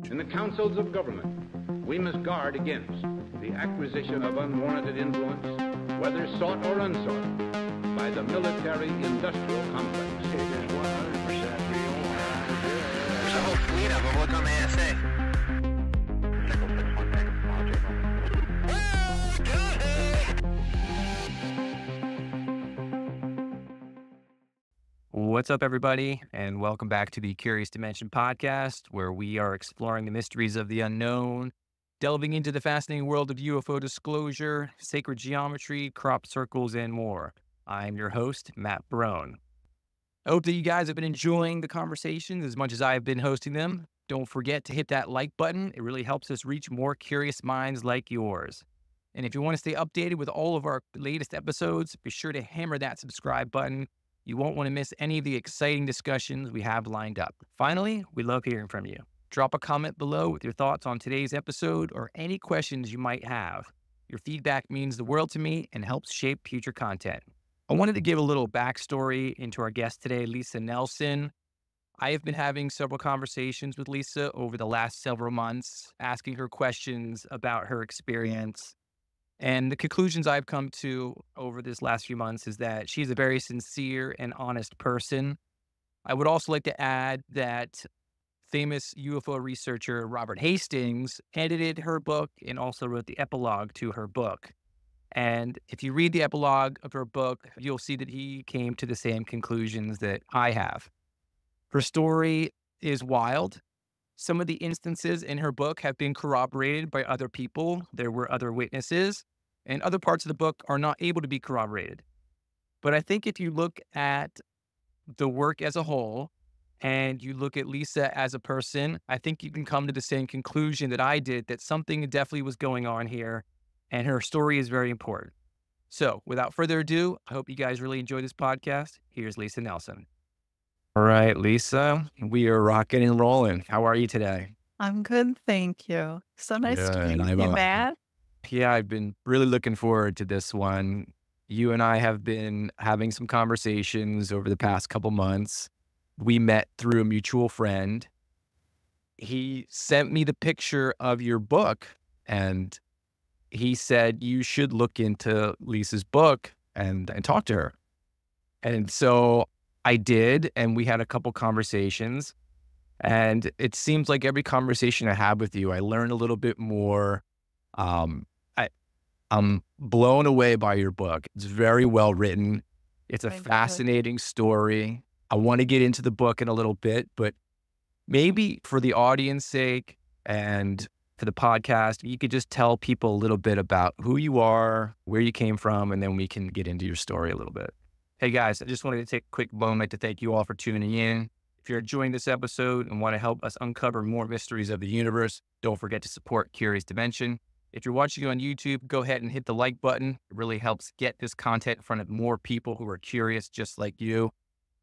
In the councils of government, we must guard against the acquisition of unwarranted influence, whether sought or unsought, by the military-industrial complex. It is 100% real. There's a whole fleet of them. Look on the ASA. What's up, everybody, and welcome back to the Curious Dimension podcast, where we are exploring the mysteries of the unknown, delving into the fascinating world of UFO disclosure, sacred geometry, crop circles, and more. I'm your host, Matt Barone. I hope that you guys have been enjoying the conversations as much as I've been hosting them. Don't forget to hit that like button. It really helps us reach more curious minds like yours. And if you want to stay updated with all of our latest episodes, be sure to hammer that subscribe button. You won't want to miss any of the exciting discussions we have lined up. Finally, we love hearing from you. Drop a comment below with your thoughts on today's episode or any questions you might have. Your feedback means the world to me and helps shape future content. I wanted to give a little backstory into our guest today, Lisa Nelson. I have been having several conversations with Lisa over the last several months, asking her questions about her experience. And the conclusions I've come to over this last few months is that she's a very sincere and honest person. I would also like to add that famous UFO researcher Robert Hastings edited her book and also wrote the epilogue to her book. And if you read the epilogue of her book, you'll see that he came to the same conclusions that I have. Her story is wild. Some of the instances in her book have been corroborated by other people. There were other witnesses, and other parts of the book are not able to be corroborated. But I think if you look at the work as a whole, and you look at Lisa as a person, I think you can come to the same conclusion that I did, that something definitely was going on here, and her story is very important. So without further ado, I hope you guys really enjoy this podcast. Here's Lisa Nelson. All right, Lisa, we are rocking and rolling. How are you today? I'm good, thank you. So nice to Good. meet you, Matt. Yeah, I've been really looking forward to this one. You and I have been having some conversations over the past couple months. We met through a mutual friend. He sent me the picture of your book, and he said you should look into Lisa's book and talk to her. And so I did, and we had a couple conversations. And it seems like every conversation I have with you, I learn a little bit more. I'm blown away by your book. It's very well written. It's a fascinating story. I want to get into the book in a little bit, but maybe for the audience's sake and for the podcast, you could just tell people a little bit about who you are, where you came from, and then we can get into your story a little bit. Hey guys, I just wanted to take a quick moment to thank you all for tuning in. If you're enjoying this episode and want to help us uncover more mysteries of the universe, don't forget to support Curious Dimension. If you're watching on YouTube, go ahead and hit the like button. It really helps get this content in front of more people who are curious just like you.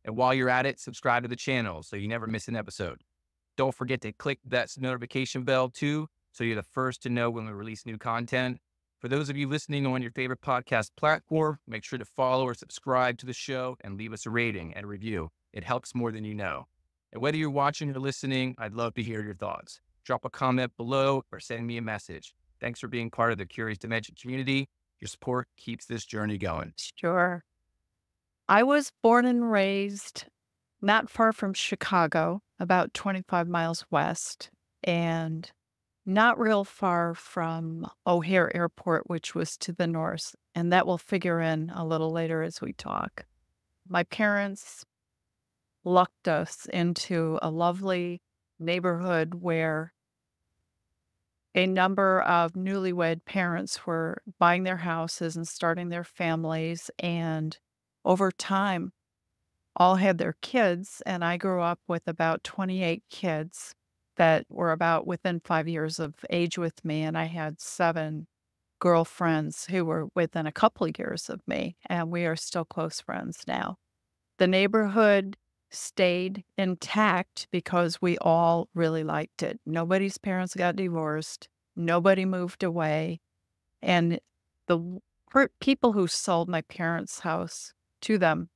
And while you're at it, subscribe to the channel so you never miss an episode. Don't forget to click that notification bell too, so you're the first to know when we release new content. For those of you listening on your favorite podcast platform, make sure to follow or subscribe to the show and leave us a rating and a review. It helps more than you know. And whether you're watching or listening, I'd love to hear your thoughts. Drop a comment below or send me a message. Thanks for being part of the Curious Dimension community. Your support keeps this journey going. Sure. I was born and raised not far from Chicago, about 25 miles west, and not real far from O'Hare Airport, which was to the north. And that will figure in a little later as we talk. My parents lucked us into a lovely neighborhood where a number of newlywed parents were buying their houses and starting their families, and over time, all had their kids, and I grew up with about 28 kids that were about within 5 years of age with me, and I had 7 girlfriends who were within a couple of years of me, and we are still close friends now. The neighborhood stayed intact because we all really liked it. Nobody's parents got divorced. Nobody moved away. And the people who sold my parents' house to them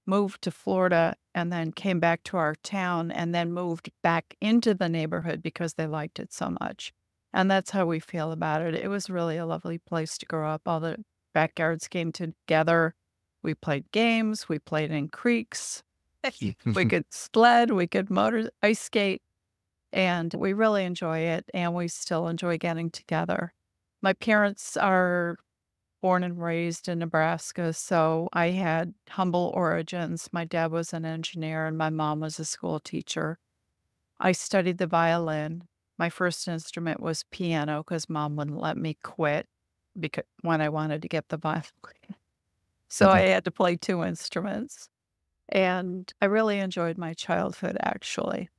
moved to Florida and then came back to our town and then moved back into the neighborhood because they liked it so much. And that's how we feel about it. It was really a lovely place to grow up. All the backyards came together. We played games. We played in creeks. We could sled. We could ice skate. And we really enjoy it. And we still enjoy getting together. My parents are born and raised in Nebraska, so I had humble origins. My dad was an engineer and my mom was a school teacher. I studied the violin. My first instrument was piano because mom wouldn't let me quit when I wanted to get the violin. So I had to play 2 instruments. And I really enjoyed my childhood, actually.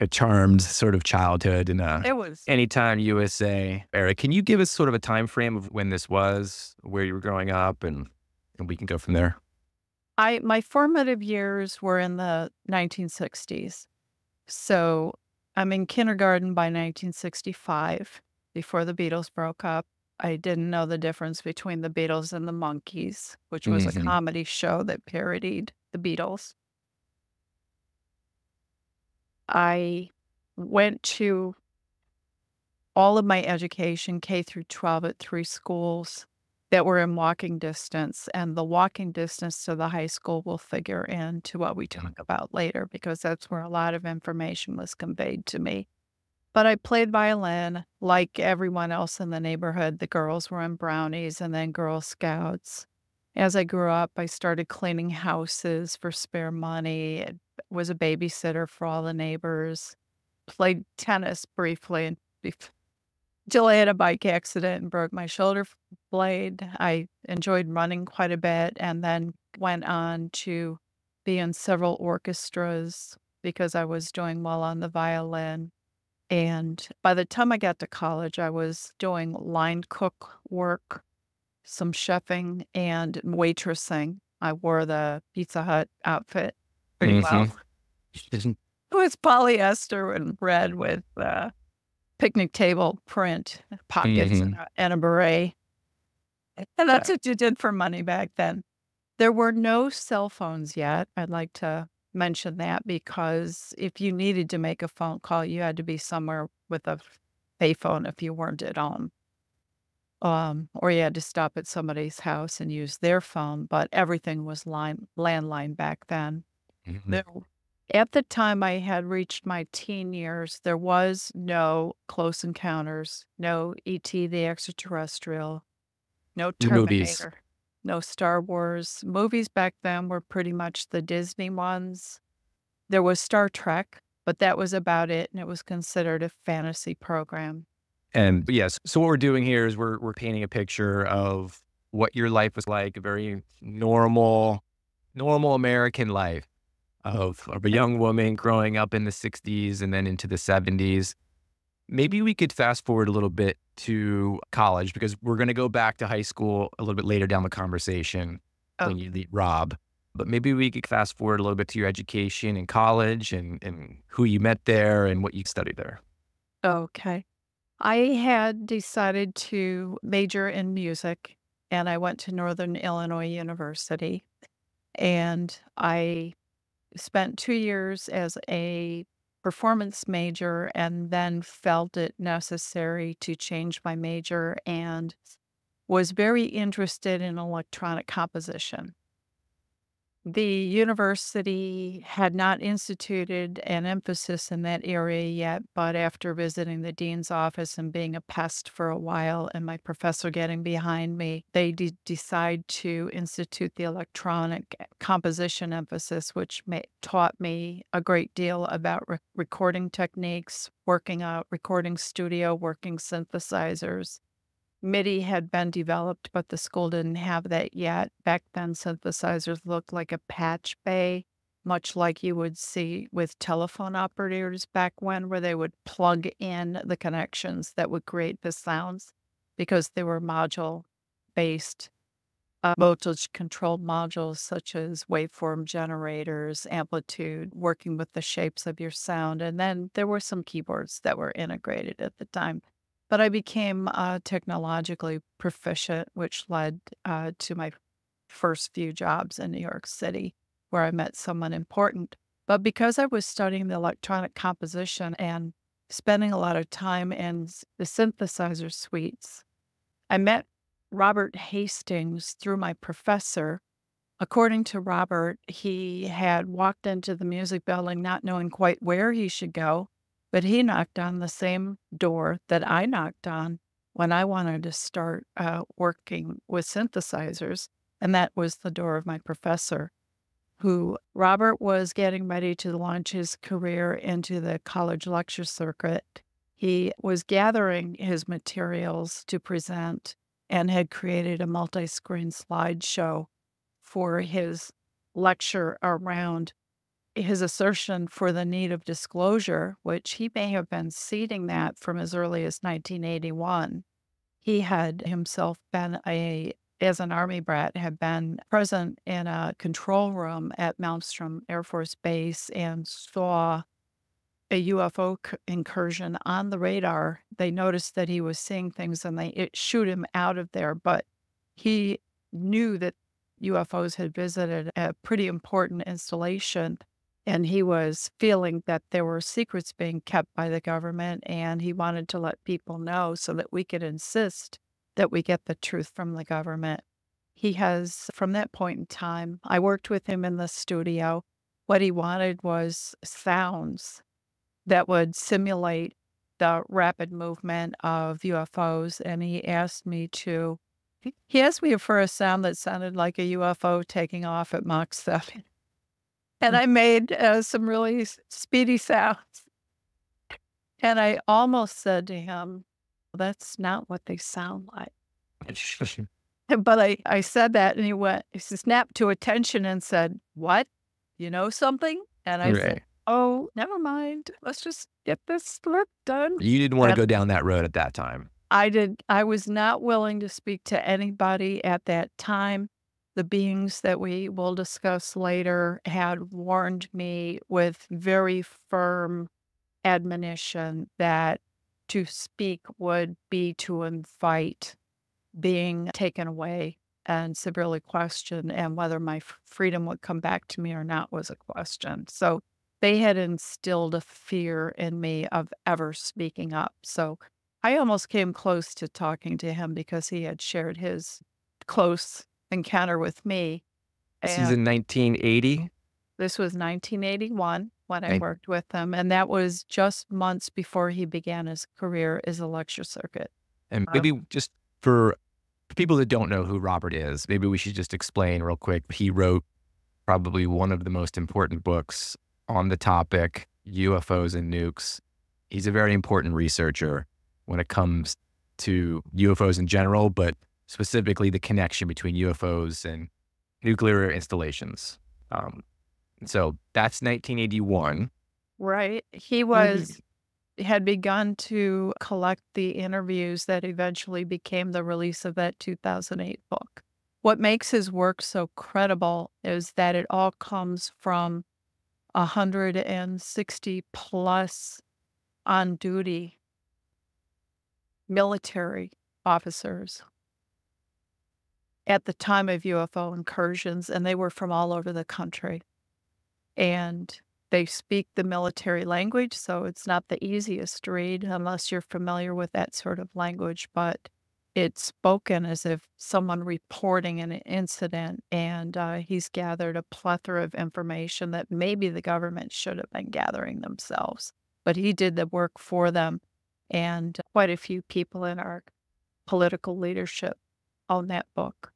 A charmed sort of childhood in a It was. anytime USA era. Can you give us sort of a time frame of when this was, where you were growing up, and we can go from there? My formative years were in the 1960s. So I'm in kindergarten by 1965, before the Beatles broke up. I didn't know the difference between the Beatles and the Monkees, which was a comedy show that parodied the Beatles. I went to all of my education, K through 12, at 3 schools that were in walking distance. And the walking distance to the high school will figure into what we talk about later, because that's where a lot of information was conveyed to me. But I played violin like everyone else in the neighborhood. The girls were in brownies and then Girl Scouts. As I grew up, I started cleaning houses for spare money. Was a babysitter for all the neighbors. Played tennis briefly until I had a bike accident and broke my shoulder blade. I enjoyed running quite a bit and then went on to be in several orchestras because I was doing well on the violin. And by the time I got to college, I was doing line cook work, some chefing, and waitressing. I wore the Pizza Hut outfit pretty well. It was polyester and red with picnic table print, pockets, and a beret. And that's what you did for money back then. There were no cell phones yet. I'd like to mention that because if you needed to make a phone call, you had to be somewhere with a payphone if you weren't at home. Or you had to stop at somebody's house and use their phone, but everything was landline back then. At the time I had reached my teen years, there was no Close Encounters, no E.T. the Extraterrestrial, no Terminator, no Star Wars. Movies back then were pretty much the Disney ones. There was Star Trek, but that was about it, and it was considered a fantasy program. And yes, so what we're doing here is we're painting a picture of what your life was like, a very normal American life of a young woman growing up in the 60s and then into the 70s. Maybe we could fast forward a little bit to college, because we're going to go back to high school a little bit later down the conversation when you meet Rob. But maybe we could fast forward a little bit to your education in college and who you met there and what you studied there. Okay. I had decided to major in music, and I went to Northern Illinois University, and I spent 2 years as a performance major and then felt it necessary to change my major and was very interested in electronic composition. The university had not instituted an emphasis in that area yet, but after visiting the dean's office and being a pest for a while and my professor getting behind me, they decide to institute the electronic composition emphasis, which taught me a great deal about recording techniques, working out recording studio, working synthesizers. MIDI had been developed, but the school didn't have that yet. Back then, synthesizers looked like a patch bay, much like you would see with telephone operators back when, where they would plug in the connections that would create the sounds because they were module-based, voltage-controlled modules such as waveform generators, amplitude, working with the shapes of your sound. And then there were some keyboards that were integrated at the time. But I became technologically proficient, which led to my first few jobs in New York City where I met someone important. But because I was studying the electronic composition and spending a lot of time in the synthesizer suites, I met Robert Hastings through my professor. According to Robert, he had walked into the music building not knowing quite where he should go, but he knocked on the same door that I knocked on when I wanted to start working with synthesizers, and that was the door of my professor, who Robert was getting ready to launch his career into the college lecture circuit. He was gathering his materials to present and had created a multi-screen slideshow for his lecture around his assertion for the need of disclosure, which he may have been seeding that from as early as 1981. He had himself been as an Army brat, had been present in a control room at Malmstrom Air Force Base and saw a UFO incursion on the radar. They noticed that he was seeing things and it shooed him out of there, but he knew that UFOs had visited a pretty important installation, and he was feeling that there were secrets being kept by the government, and he wanted to let people know so that we could insist that we get the truth from the government. He has, from that point in time, I worked with him in the studio. What he wanted was sounds that would simulate the rapid movement of UFOs, and he asked me for a sound that sounded like a UFO taking off at Mach 7. And I made some really speedy sounds. And I almost said to him, that's not what they sound like. But I said that, and he snapped to attention and said, what? You know something? And I said, oh, never mind. Let's just get this work done. You didn't want to go down that road at that time. I was not willing to speak to anybody at that time. The beings that we will discuss later had warned me with very firm admonition that to speak would be to invite being taken away and severely questioned, and whether my freedom would come back to me or not was a question. So they had instilled a fear in me of ever speaking up. So I almost came close to talking to him because he had shared his close encounter with me. This is in 1980? This was 1981 when I worked with him, and that was just months before he began his career as a lecture circuit. And maybe just for people that don't know who Robert is, maybe we should just explain real quick. He wrote probably one of the most important books on the topic, UFOs and nukes. He's a very important researcher when it comes to UFOs in general, but specifically the connection between UFOs and nuclear installations. So that's 1981. Right. He had begun to collect the interviews that eventually became the release of that 2008 book. What makes his work so credible is that it all comes from 160 plus on duty military officers at the time of UFO incursions, and they were from all over the country. And they speak the military language, so it's not the easiest read unless you're familiar with that sort of language, but it's spoken as if someone reporting an incident, and he's gathered a plethora of information that maybe the government should have been gathering themselves. But he did the work for them, and quite a few people in our political leadership own that book,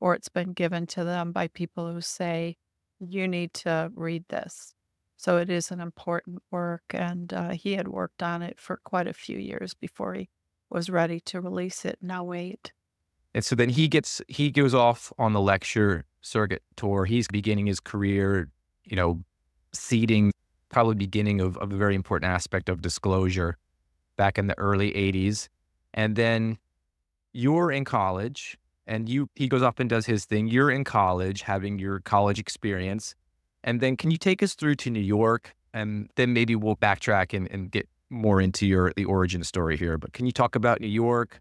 or it's been given to them by people who say, you need to read this. So it is an important work, and he had worked on it for quite a few years before he was ready to release it. Now wait. And so then he goes off on the lecture circuit tour. He's beginning his career, seeding probably beginning of a very important aspect of disclosure back in the early 80s. And then you're in college, and he goes off and does his thing. You're in college, having your college experience. And then can you take us through to New York? And then maybe we'll backtrack and get more into the origin story here. But can you talk about New York,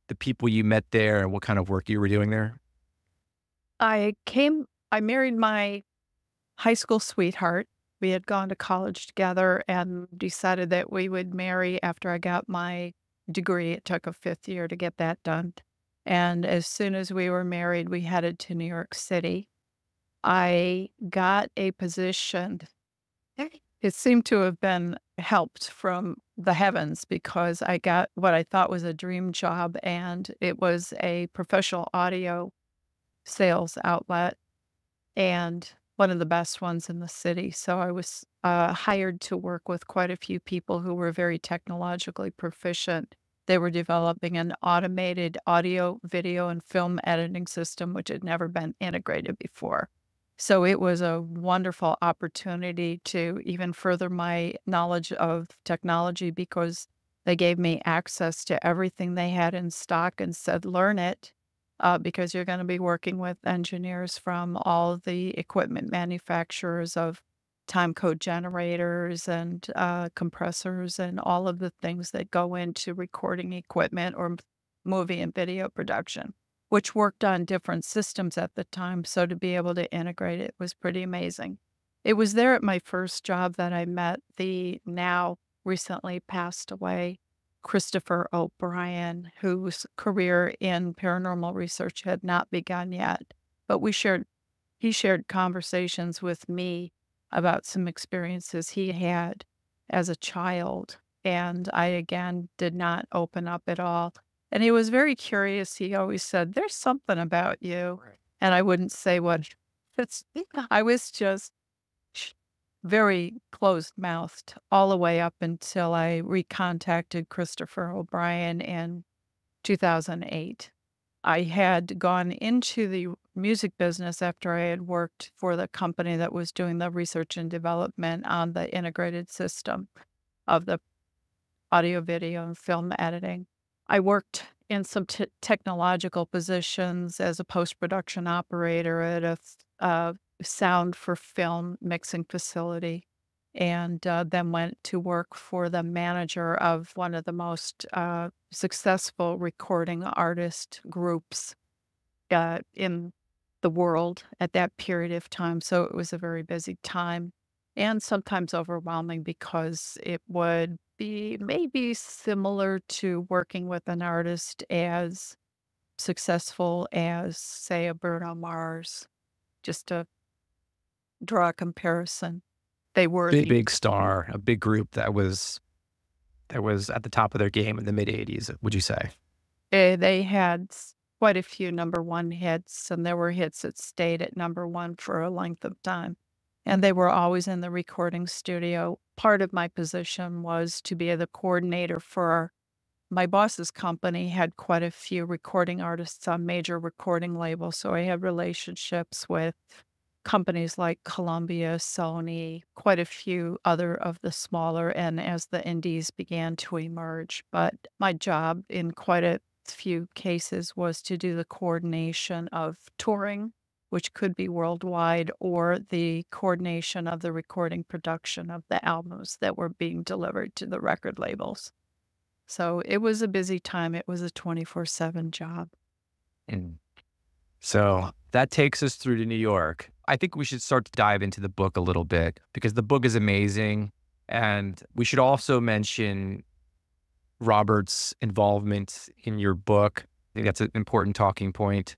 the people you met there, and what kind of work you were doing there? I married my high school sweetheart. We had gone to college together and decided that we would marry after I got my degree. It took a fifth year to get that done. And as soon as we were married, we headed to New York City. I got a position. It seemed to have been helped from the heavens because I got what I thought was a dream job, and it was a professional audio sales outlet and one of the best ones in the city. So I was hired to work with quite a few people who were very technologically proficient. They were developing an automated audio, video, and film editing system, which had never been integrated before. So it was a wonderful opportunity to even further my knowledge of technology because they gave me access to everything they had in stock and said, learn it because you're going to be working with engineers from all the equipment manufacturers of time code generators and compressors and all of the things that go into recording equipment or movie and video production, which worked on different systems at the time. So to be able to integrate it was pretty amazing. It was there at my first job that I met the now recently passed away Christopher O'Brien, whose career in paranormal research had not begun yet. But he shared conversations with me about some experiences he had as a child. And I, again, did not open up at all. And he was very curious. He always said, there's something about you. Right. And I wouldn't say what I was just very closed-mouthed all the way up until I recontacted Christopher O'Brien in 2008. I had gone into the music business after I had worked for the company that was doing the research and development on the integrated system of the audio, video, and film editing. I worked in some technological positions as a post-production operator at a sound for film mixing facility, and then went to work for the manager of one of the most successful recording artist groups in the world at that period of time. So it was a very busy time and sometimes overwhelming because it would be maybe similar to working with an artist as successful as, say, a Bruno Mars, just to draw a comparison. They were Big star, a big group that was at the top of their game in the mid 80s, would you say? they had quite a few number one hits, and there were hits that stayed at number one for a length of time. And they were always in the recording studio. Part of my position was to be the coordinator for my boss's company had quite a few recording artists on major recording labels. So I had relationships with companies like Columbia, Sony, quite a few other of the smaller, and as the indies began to emerge. But my job in quite a few cases was to do the coordination of touring, which could be worldwide, or the coordination of the recording production of the albums that were being delivered to the record labels. So it was a busy time. It was a 24/7 job. And so that takes us through to New York. I think we should start to dive into the book a little bit because the book is amazing. And we should also mention Robert's involvement in your book. I think that's an important talking point.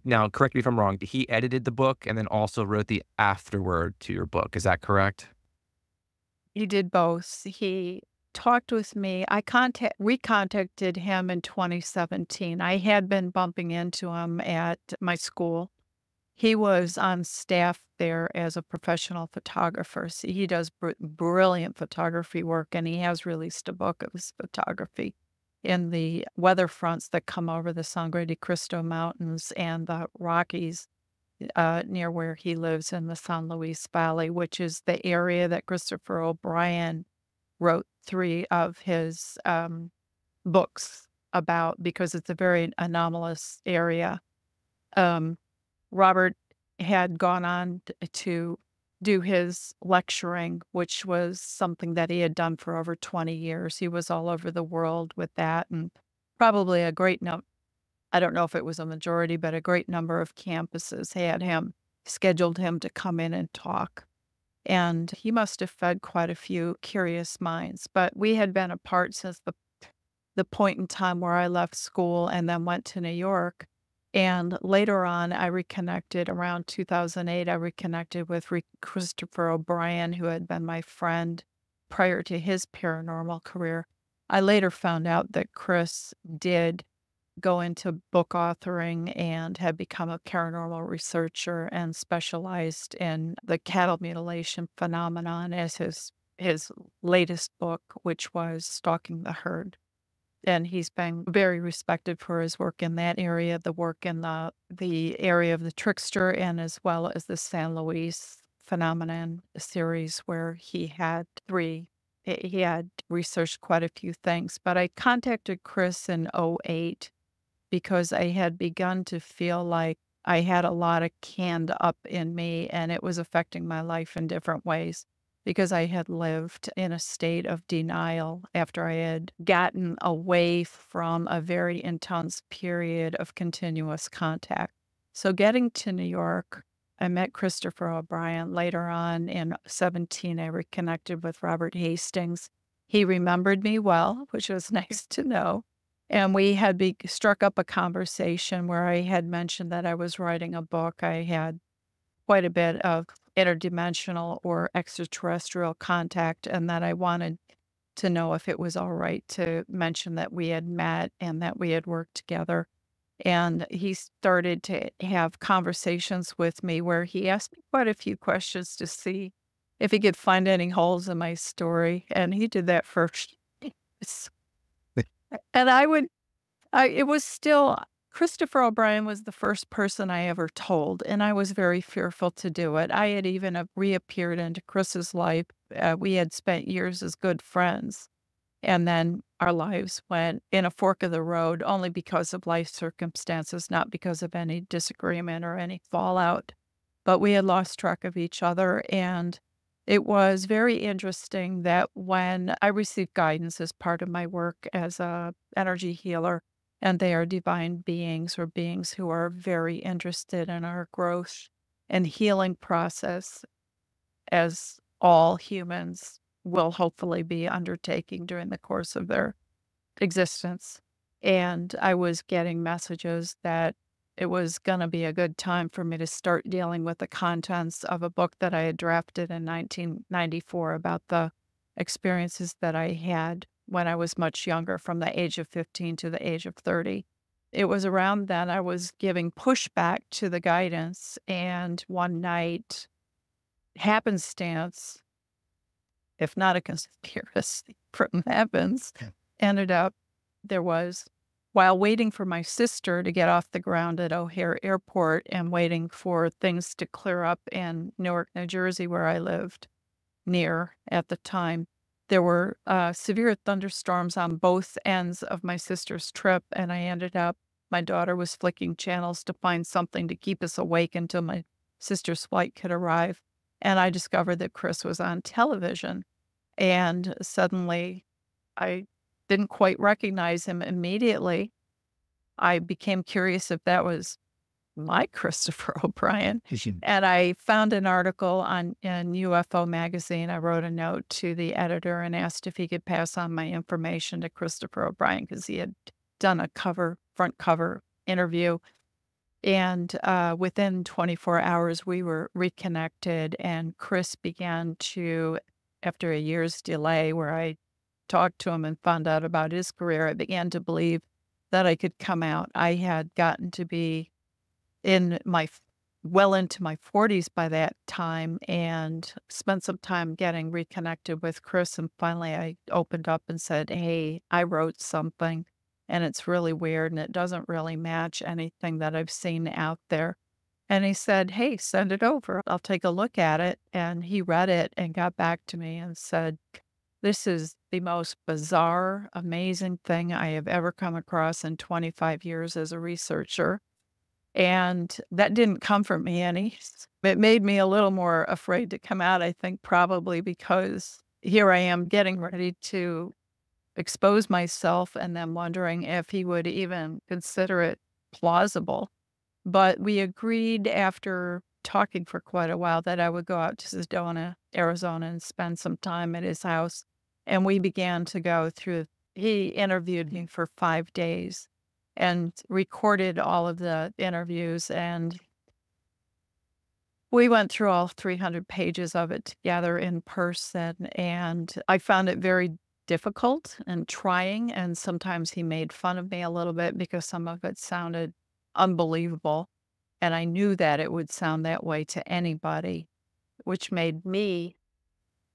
Now, correct me if I'm wrong, he edited the book and then also wrote the afterword to your book. Is that correct? He did both. He talked with me. We contacted him in 2017. I had been bumping into him at my school. He was on staff there as a professional photographer. So he does brilliant photography work, and he has released a book of his photography in the weather fronts that come over the Sangre de Cristo Mountains and the Rockies near where he lives in the San Luis Valley, which is the area that Christopher O'Brien wrote 3 of his books about because it's a very anomalous area. Robert had gone on to do his lecturing, which was something that he had done for over 20 years. He was all over the world with that, and probably a great I don't know if it was a majority, but a great number of campuses had scheduled him to come in and talk. And he must have fed quite a few curious minds. But we had been apart since the point in time where I left school and then went to New York. And later on, I reconnected around 2008. I reconnected with Christopher O'Brien, who had been my friend prior to his paranormal career. I later found out that Chris did go into book authoring and had become a paranormal researcher and specialized in the cattle mutilation phenomenon as his latest book, which was Stalking the Herd. And he's been very respected for his work in that area, the work in the area of the trickster, and as well as the San Luis phenomenon series, where he had researched quite a few things. But I contacted Chris in '08 because I had begun to feel like I had a lot of canned up in me, and it was affecting my life in different ways, because I had lived in a state of denial after I had gotten away from a very intense period of continuous contact. So getting to New York, I met Christopher O'Brien. Later on in 17, I reconnected with Robert Hastings. He remembered me well, which was nice to know. And we had struck up a conversation where I had mentioned that I was writing a book. I had quite a bit of interdimensional or extraterrestrial contact, and that I wanted to know if it was all right to mention that we had met and that we had worked together. And he started to have conversations with me where he asked me quite a few questions to see if he could find any holes in my story. And he did that first. And it was still, Christopher O'Brien was the first person I ever told, and I was very fearful to do it. I had even reappeared into Chris's life. We had spent years as good friends, and then our lives went in a fork of the road only because of life circumstances, not because of any disagreement or any fallout. But we had lost track of each other, and it was very interesting that when I received guidance as part of my work as a energy healer, and they are divine beings or beings who are very interested in our growth and healing process, as all humans will hopefully be undertaking during the course of their existence. And I was getting messages that it was going to be a good time for me to start dealing with the contents of a book that I had drafted in 1994 about the experiences that I had when I was much younger, from the age of 15 to the age of 30. It was around then I was giving pushback to the guidance, and one night, happenstance, if not a conspiracy from heavens, ended up while waiting for my sister to get off the ground at O'Hare Airport and waiting for things to clear up in Newark, New Jersey, where I lived near at the time. There were severe thunderstorms on both ends of my sister's trip, and my daughter was flicking channels to find something to keep us awake until my sister's flight could arrive. And I discovered that Chris was on television. And suddenly, I didn't quite recognize him immediately. I became curious if that was my Christopher O'Brien. And I found an article in UFO magazine. I wrote a note to the editor and asked if he could pass on my information to Christopher O'Brien, because he had done a front cover interview. And within 24 hours, we were reconnected, and Chris began to, after a year's delay where I talked to him and found out about his career, I began to believe that I could come out. I had gotten to be well into my 40s by that time, and spent some time getting reconnected with Chris. And finally I opened up and said, hey, I wrote something and it's really weird and it doesn't really match anything that I've seen out there. And he said, hey, send it over. I'll take a look at it. And he read it and got back to me and said, this is the most bizarre, amazing thing I have ever come across in 25 years as a researcher. And that didn't comfort me any. It made me a little more afraid to come out, I think, probably because here I am getting ready to expose myself and then wondering if he would even consider it plausible. But we agreed after talking for quite a while that I would go out to Sedona, Arizona, and spend some time at his house. And we began to go through, he interviewed me for 5 days and recorded all of the interviews. And we went through all 300 pages of it together in person. And I found it very difficult and trying. And sometimes he made fun of me a little bit because some of it sounded unbelievable. And I knew that it would sound that way to anybody, which made me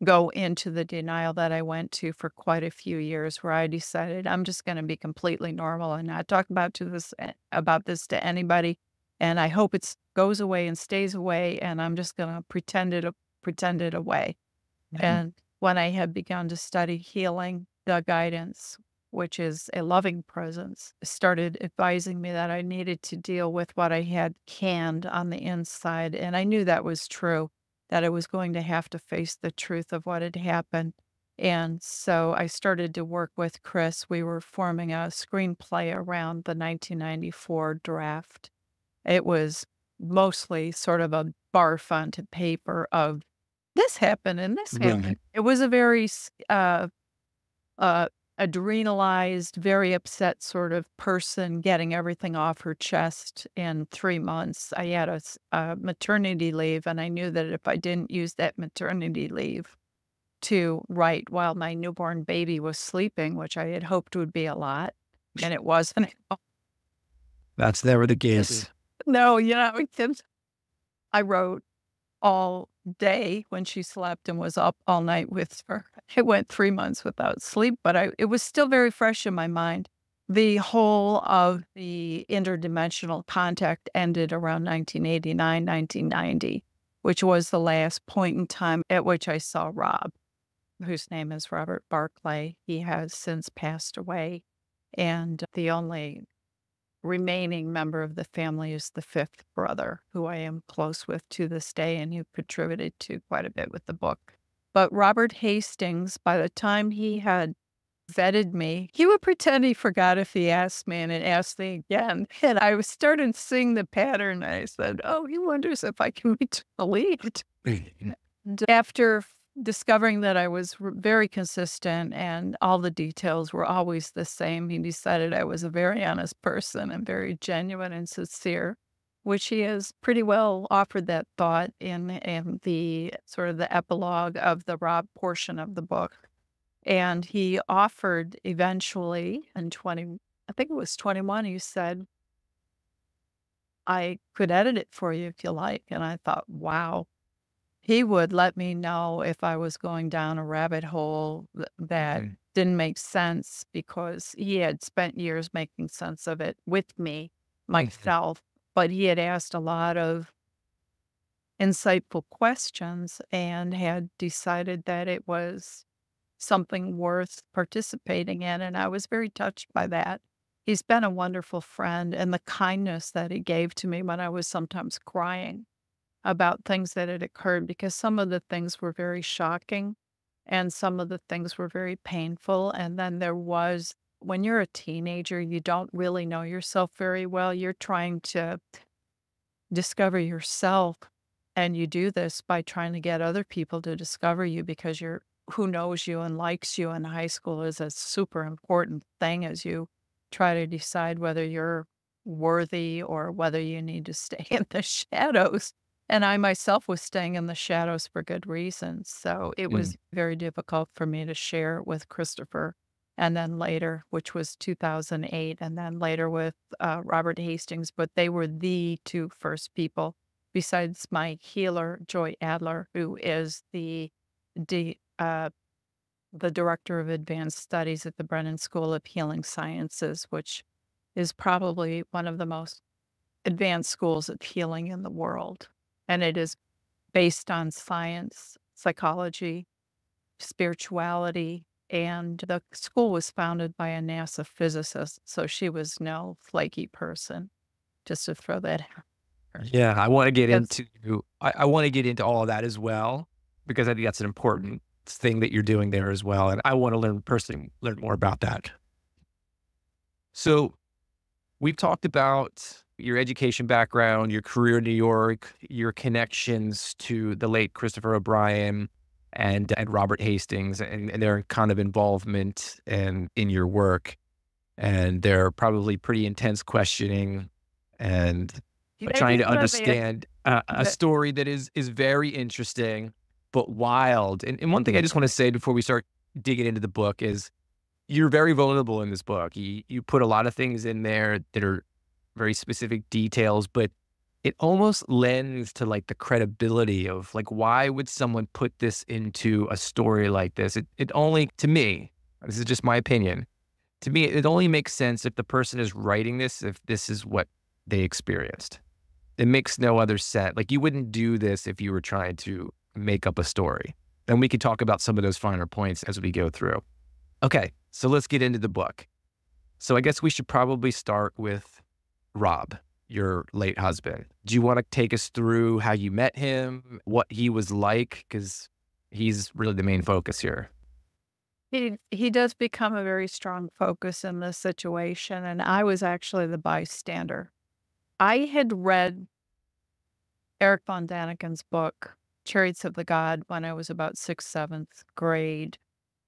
go into the denial that I went to for quite a few years, where I decided I'm just going to be completely normal and not talk about this to anybody. And I hope it goes away and stays away. And I'm just going to pretend it away. And when I had begun to study healing, the guidance, which is a loving presence, started advising me that I needed to deal with what I had canned on the inside. And I knew that was true, that I was going to have to face the truth of what had happened. And so I started to work with Chris. We were forming a screenplay around the 1994 draft. It was mostly sort of a barf onto paper of this happened and this happened. It was a very adrenalized, very upset sort of person getting everything off her chest in 3 months. I had a maternity leave, and I knew that if I didn't use that maternity leave to write while my newborn baby was sleeping, which I had hoped would be a lot, and it wasn't. That's never the case. No, I wrote all day when she slept and was up all night with her. I went 3 months without sleep, but it was still very fresh in my mind. The whole of the interdimensional contact ended around 1989, 1990, which was the last point in time at which I saw Rob, whose name is Robert Barclay. He has since passed away, and the only remaining member of the family is the fifth brother, who I am close with to this day, and who contributed to quite a bit with the book. But Robert Hastings, by the time he had vetted me, he would pretend he forgot if he asked me, and it asked me again. And I started seeing the pattern. I said, oh, he wonders if I can be believed. And after discovering that I was very consistent and all the details were always the same, he decided I was a very honest person and very genuine and sincere, which he has pretty well offered that thought in the sort of the epilogue of the Rob portion of the book. And he offered eventually in I think it was 21, he said, I could edit it for you if you like. And I thought, wow. He would let me know if I was going down a rabbit hole that didn't make sense, because he had spent years making sense of it with me, myself. But he had asked a lot of insightful questions and had decided that it was something worth participating in. And I was very touched by that. He's been a wonderful friend, and the kindness that he gave to me when I was sometimes crying about things that had occurred, because some of the things were very shocking and some of the things were very painful. And then there was, when you're a teenager, you don't really know yourself very well. You're trying to discover yourself, and you do this by trying to get other people to discover you, because who knows you and likes you in high school is a super important thing as you try to decide whether you're worthy or whether you need to stay in the shadows. And I myself was staying in the shadows for good reasons. So it was very difficult for me to share with Christopher. And then later, which was 2008, and then later with Robert Hastings. But they were the two first people, besides my healer, Joy Adler, who is the director of advanced studies at the Brennan School of Healing Sciences, which is probably one of the most advanced schools of healing in the world. And it is based on science, psychology, spirituality, and the school was founded by a NASA physicist, so she was no flaky person, just to throw that out. Yeah, I want to get into I want to get into all of that as well, because I think that's an important thing that you're doing there as well, and I want to learn more about that. So We've talked about your education background, your career in New York, your connections to the late Christopher O'Brien and Robert Hastings and their kind of involvement in your work. And their probably pretty intense questioning and trying to understand a story that is very interesting, but wild. And one thing I just want to say before we start digging into the book is you're very vulnerable in this book. You put a lot of things in there that are very specific details, but it almost lends to like the credibility of like, why would someone put this into a story like this? It only, to me, this is just my opinion, to me, it only makes sense if the person is writing this, if this is what they experienced. It makes no other sense. Like you wouldn't do this if you were trying to make up a story. And we could talk about some of those finer points as we go through. Okay, so let's get into the book. So I guess we should probably start with Rob, your late husband. Do you want to take us through how you met him, what he was like? Because he's really the main focus here. He does become a very strong focus in this situation, and I was actually the bystander. I had read Eric von Daniken's book, Chariots of the God, when I was about 6th, 7th grade,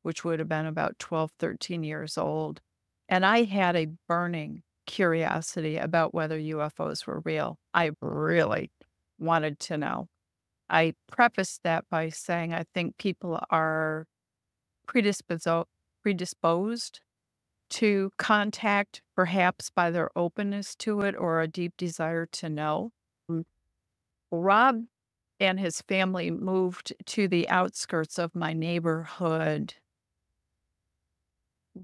which would have been about 12, 13 years old. And I had a burning curiosity about whether UFOs were real. I really wanted to know. I prefaced that by saying I think people are predisposed to contact, perhaps by their openness to it or a deep desire to know. Rob and his family moved to the outskirts of my neighborhood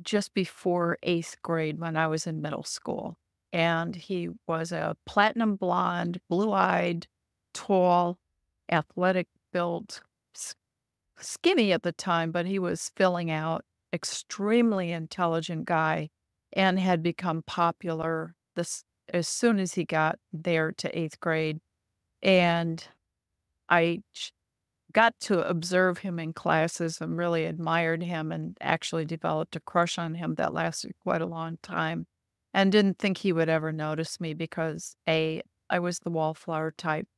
just before 8th grade when I was in middle school. And he was a platinum blonde, blue-eyed, tall, athletic built, skinny at the time, but he was filling out, extremely intelligent guy, and had become popular as soon as he got there to 8th grade. And I got to observe him in classes and really admired him and actually developed a crush on him that lasted quite a long time, and didn't think he would ever notice me because I was the wallflower type.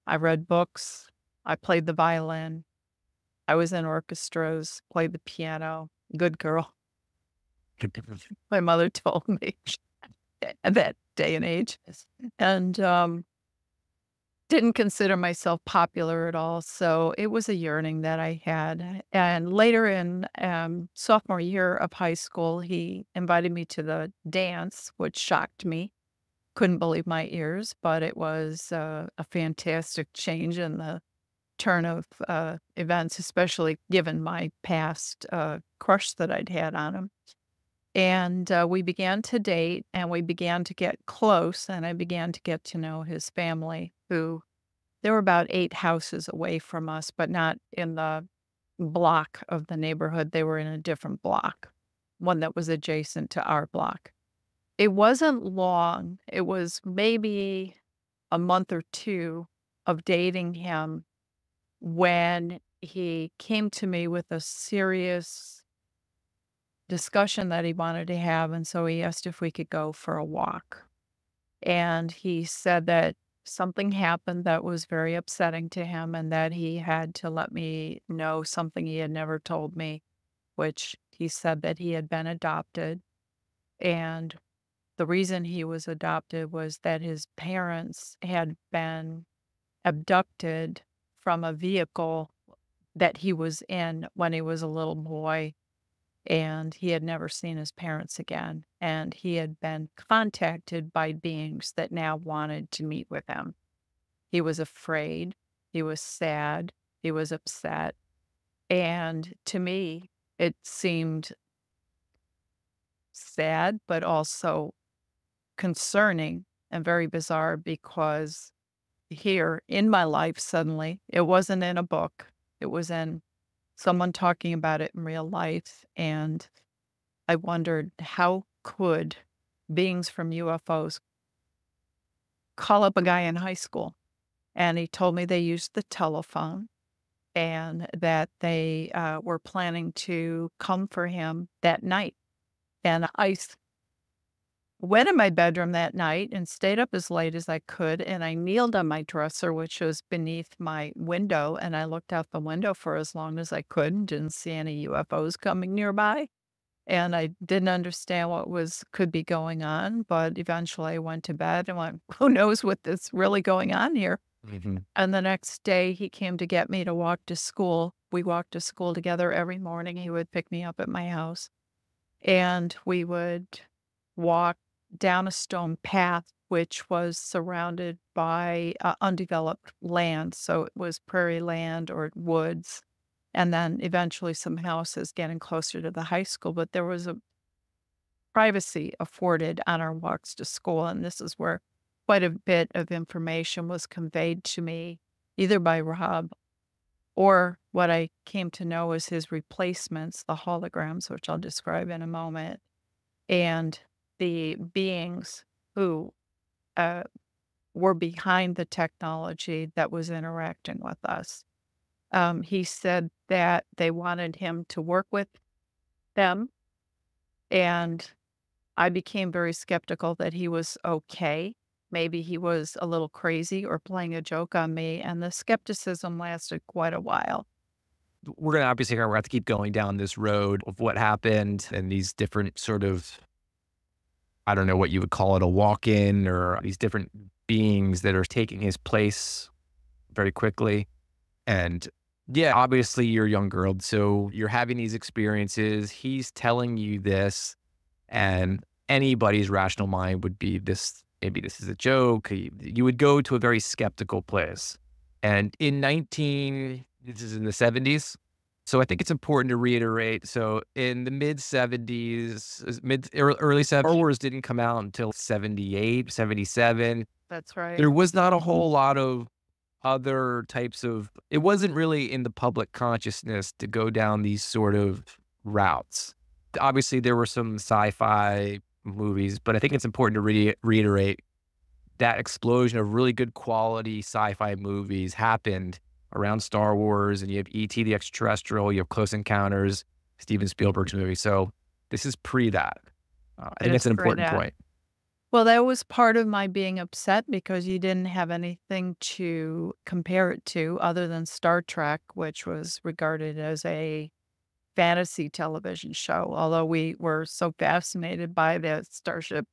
I read books. I played the violin. I was in orchestras, played the piano. Good girl. My mother told me at that day and age. And didn't consider myself popular at all. So it was a yearning that I had. And later in sophomore year of high school, he invited me to the dance, which shocked me. Couldn't believe my ears, but it was a fantastic change in the turn of events, especially given my past crush that I'd had on him. And we began to date, and we began to get close, and I began to get to know his family, who they were about 8 houses away from us, but not in the block of the neighborhood. They were in a different block, one that was adjacent to our block. It wasn't long. It was maybe a month or 2 of dating him when he came to me with a serious discussion that he wanted to have. And so he asked if we could go for a walk. And he said that something happened that was very upsetting to him and that he had to let me know something he had never told me, which he said that he had been adopted. And the reason he was adopted was that his parents had been abducted from a vehicle that he was in when he was a little boy, and he had never seen his parents again. And he had been contacted by beings that now wanted to meet with him. He was afraid. He was sad. He was upset. And to me, it seemed sad, but also concerning and very bizarre, because here in my life, suddenly, it wasn't in a book. It was in someone talking about it in real life. And I wondered, how could beings from UFOs call up a guy in high school? And he told me they used the telephone and that they were planning to come for him that night. And went in my bedroom that night and stayed up as late as I could. And I kneeled on my dresser, which was beneath my window. And I looked out the window for as long as I could and didn't see any UFOs coming nearby. And I didn't understand what could be going on. But eventually I went to bed and went, who knows what's really going on here? Hmm. And the next day he came to get me to walk to school. We walked to school together every morning. He would pick me up at my house and we would walk down a stone path, which was surrounded by undeveloped land. So it was prairie land or woods, and then eventually some houses getting closer to the high school. But there was a privacy afforded on our walks to school. And this is where quite a bit of information was conveyed to me, either by Rob or what I came to know as his replacements, the holograms, which I'll describe in a moment, and the beings who were behind the technology that was interacting with us. He said that they wanted him to work with them, and I became very skeptical that he was okay. Maybe he was a little crazy or playing a joke on me, and the skepticism lasted quite a while. We're going to obviously we're going to have to keep going down this road of what happened and these different sort of, I don't know what you would call it, a walk-in, or these different beings that are taking his place very quickly. And yeah, obviously you're a young girl, so you're having these experiences. He's telling you this, and anybody's rational mind would be this, maybe this is a joke. You would go to a very skeptical place. And this is in the 70s. So I think it's important to reiterate. So in the mid 70s, early 70s, Star Wars didn't come out until 78, 77. That's right. There was not a whole lot of other types of, it wasn't really in the public consciousness to go down these sort of routes. Obviously, there were some sci-fi movies, but I think it's important to reiterate that explosion of really good quality sci-fi movies happened around Star Wars, and you have E.T. the Extraterrestrial, you have Close Encounters, Steven Spielberg's movie. So this is pre that. I think that's an important point. Well, that was part of my being upset because you didn't have anything to compare it to other than Star Trek, which was regarded as a fantasy television show, although we were so fascinated by the Starship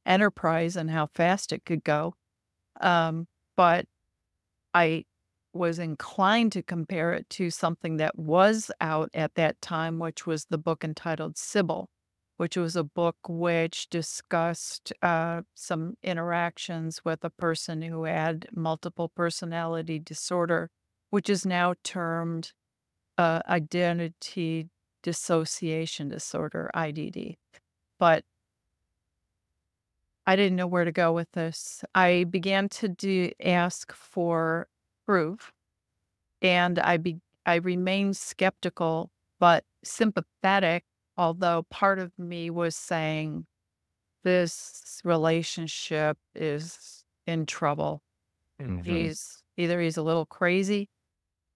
Enterprise and how fast it could go. But I was inclined to compare it to something that was out at that time, which was the book entitled Sybil, which was a book which discussed some interactions with a person who had multiple personality disorder, which is now termed identity dissociation disorder, IDD. But I didn't know where to go with this. I began to ask for proof, and I remained skeptical but sympathetic, although part of me was saying this relationship is in trouble. Mhm. He's a little crazy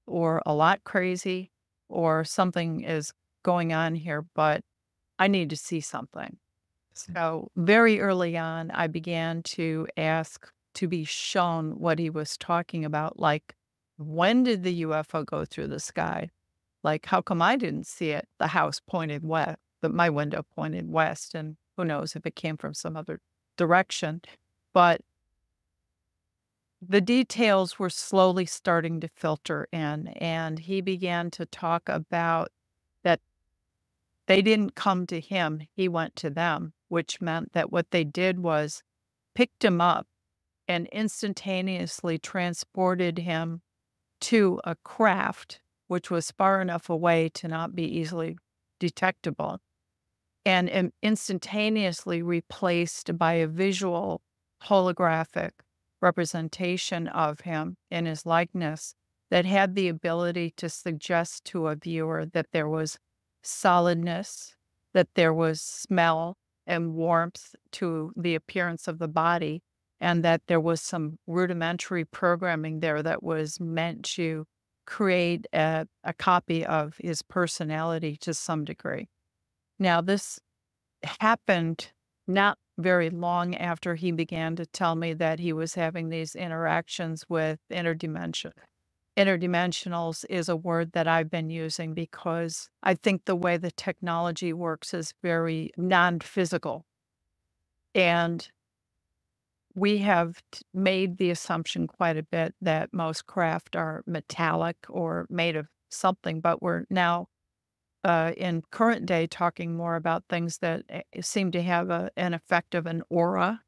or a lot crazy or something is going on here, but I need to see something. So very early on, I began to ask to be shown what he was talking about. Like, when did the UFO go through the sky? Like, how come I didn't see it? The house pointed west, but my window pointed west, and who knows if it came from some other direction. But the details were slowly starting to filter in, and he began to talk about that they didn't come to him, he went to them, which meant that what they did was picked him up and instantaneously transported him to a craft which was far enough away to not be easily detectable, and instantaneously replaced by a visual holographic representation of him in his likeness that had the ability to suggest to a viewer that there was solidness, that there was smell and warmth to the appearance of the body, and that there was some rudimentary programming there that was meant to create a copy of his personality to some degree. Now, this happened not very long after he began to tell me that he was having these interactions with interdimensionals is a word that I've been using because I think the way the technology works is very non-physical. And we have made the assumption quite a bit that most craft are metallic or made of something, but we're now in current day talking more about things that seem to have an effect of an aura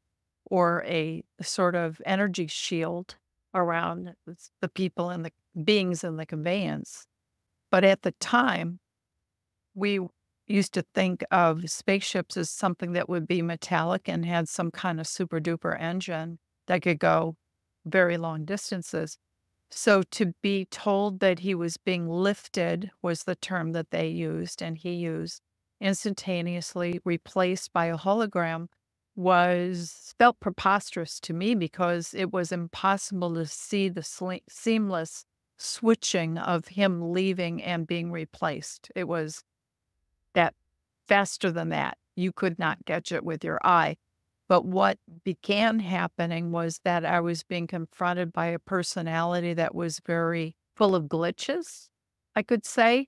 or a sort of energy shield around the people and the beings in the conveyance. But at the time, we used to think of spaceships as something that would be metallic and had some kind of super duper engine that could go very long distances. So to be told that he was being lifted was the term that they used, and he used instantaneously replaced by a hologram felt preposterous to me because it was impossible to see the seamless switching of him leaving and being replaced. It was that faster than that. You could not catch it with your eye. But what began happening was that I was being confronted by a personality that was very full of glitches, I could say.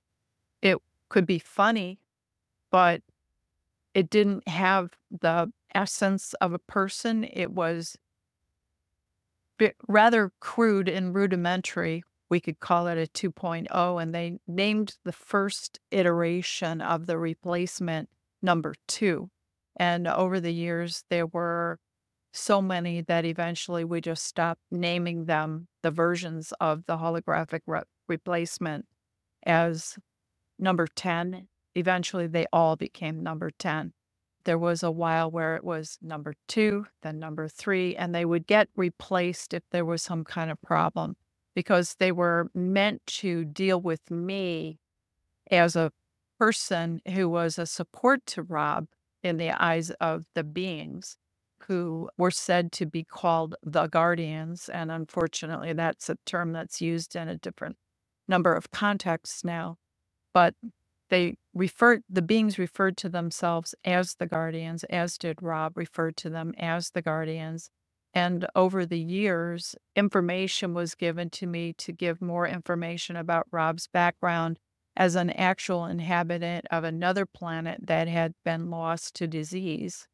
It could be funny, but it didn't have the essence of a person. It was rather crude and rudimentary. We could call it a 2.0, and they named the first iteration of the replacement number 2. And over the years, there were so many that eventually we just stopped naming them, the versions of the holographic replacement, as number 10. Eventually, they all became number 10. There was a while where it was number 2, then number 3, and they would get replaced if there was some kind of problem because they were meant to deal with me as a person who was a support to Rob in the eyes of the beings who were said to be called the guardians. And unfortunately, that's a term that's used in a different number of contexts now. But the beings referred to themselves as the guardians, as did Rob referred to them as the guardians. And over the years, information was given to me to give more information about Rob's background as an actual inhabitant of another planet that had been lost to disease,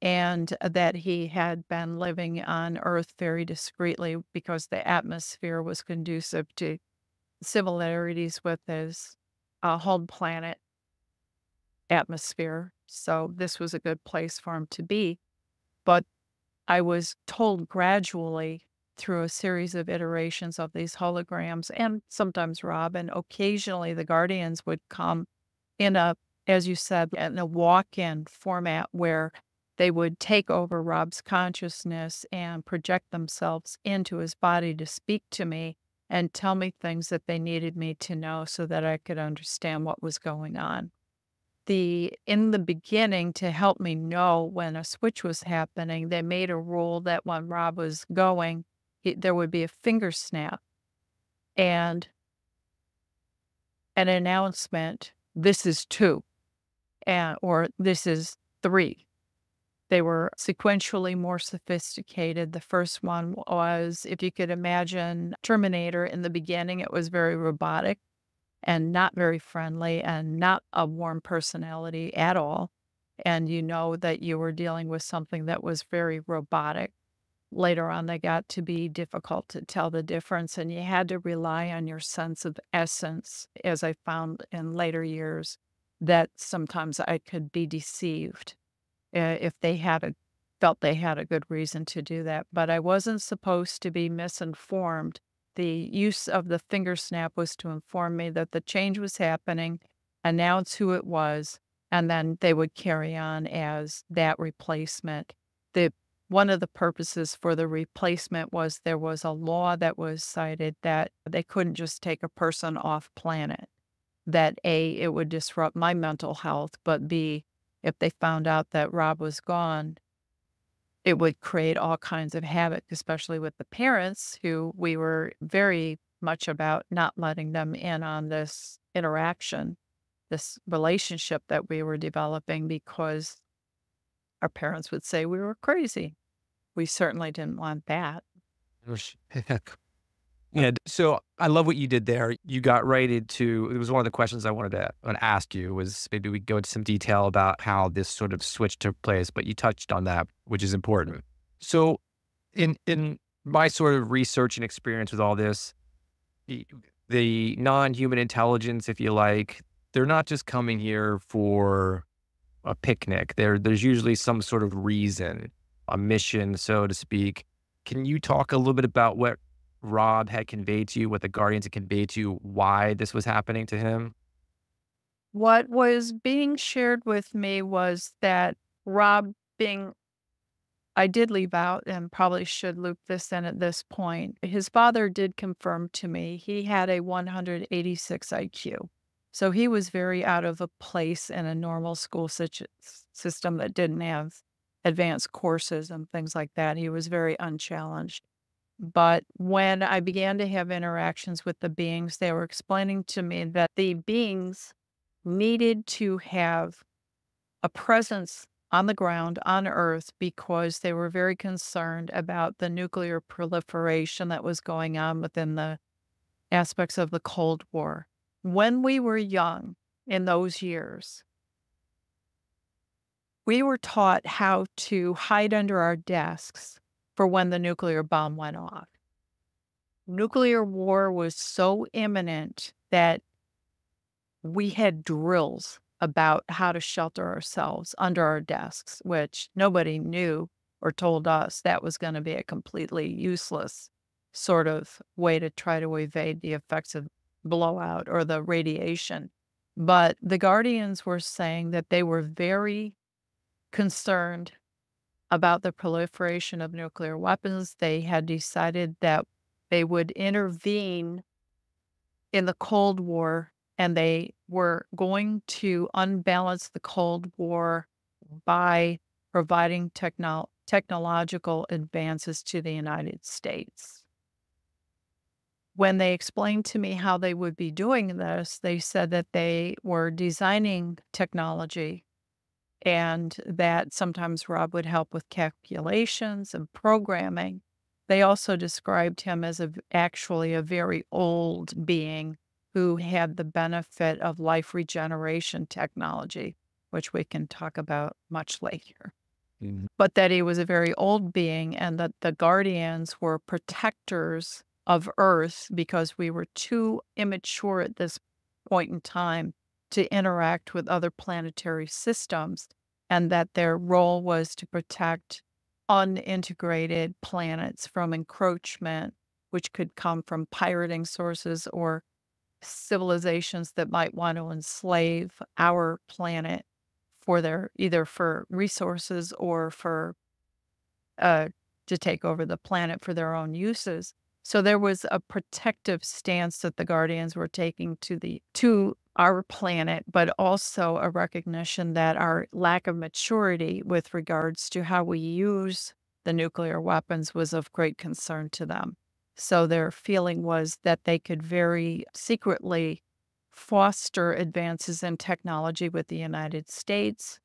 and that he had been living on Earth very discreetly because the atmosphere was conducive to similarities with his home planet atmosphere. So this was a good place for him to be. But I was told gradually through a series of iterations of these holograms, and sometimes Rob, and occasionally the guardians would come in as you said, in a walk-in format where they would take over Rob's consciousness and project themselves into his body to speak to me and tell me things that they needed me to know so that I could understand what was going on. In the beginning, to help me know when a switch was happening, they made a rule that when Rob was going, there would be a finger snap and an announcement, this is 2, or this is 3. They were sequentially more sophisticated. The first one was, if you could imagine Terminator in the beginning, it was very robotic and not very friendly and not a warm personality at all. And you know that you were dealing with something that was very robotic. Later on, they got to be difficult to tell the difference, and you had to rely on your sense of essence, as I found in later years, that sometimes I could be deceived if they felt they had a good reason to do that. But I wasn't supposed to be misinformed. The use of the finger snap was to inform me that the change was happening, announce who it was, and then they would carry on as that replacement. One of the purposes for the replacement was there was a law that was cited that they couldn't just take a person off planet, that A, it would disrupt my mental health, but B, if they found out that Rob was gone, it would create all kinds of havoc, especially with the parents, who we were very much about not letting them in on this interaction, this relationship that we were developing, because our parents would say we were crazy. We certainly didn't want that. Yeah. So I love what you did there. You got right into, it was one of the questions I wanted to ask you was maybe we go into some detail about how this sort of switch took place, but you touched on that, which is important. So in my sort of research and experience with all this, the non-human intelligence, if you like, they're not just coming here for a picnic. There's usually some sort of reason, a mission, so to speak. Can you talk a little bit about what Rob had conveyed to you, what the Guardians had conveyed to you, why this was happening to him? What was being shared with me was that Rob being, I did leave out and probably should loop this in at this point. His father did confirm to me he had a 186 IQ. So he was very out of a place in a normal school system that didn't have advanced courses and things like that. He was very unchallenged. But when I began to have interactions with the beings, they were explaining to me that the beings needed to have a presence on the ground, on Earth, because they were very concerned about the nuclear proliferation that was going on within the aspects of the Cold War. When we were young in those years, we were taught how to hide under our desks for when the nuclear bomb went off. Nuclear war was so imminent that we had drills about how to shelter ourselves under our desks, which nobody knew or told us that was going to be a completely useless sort of way to try to evade the effects of blowout or the radiation. But the Guardians were saying that they were very concerned about the proliferation of nuclear weapons. They had decided that they would intervene in the Cold War, and they were going to unbalance the Cold War by providing technological advances to the United States. When they explained to me how they would be doing this, they said that they were designing technology and that sometimes Rob would help with calculations and programming. They also described him as actually a very old being who had the benefit of life regeneration technology, which we can talk about much later. Mhm. But that he was a very old being and that the Guardians were protectors of Earth because we were too immature at this point in time to interact with other planetary systems, and that their role was to protect unintegrated planets from encroachment, which could come from pirating sources or civilizations that might want to enslave our planet for their either for resources or for to take over the planet for their own uses. So there was a protective stance that the Guardians were taking to our planet, but also a recognition that our lack of maturity with regards to how we use the nuclear weapons was of great concern to them. So their feeling was that they could very secretly foster advances in technology with the United States,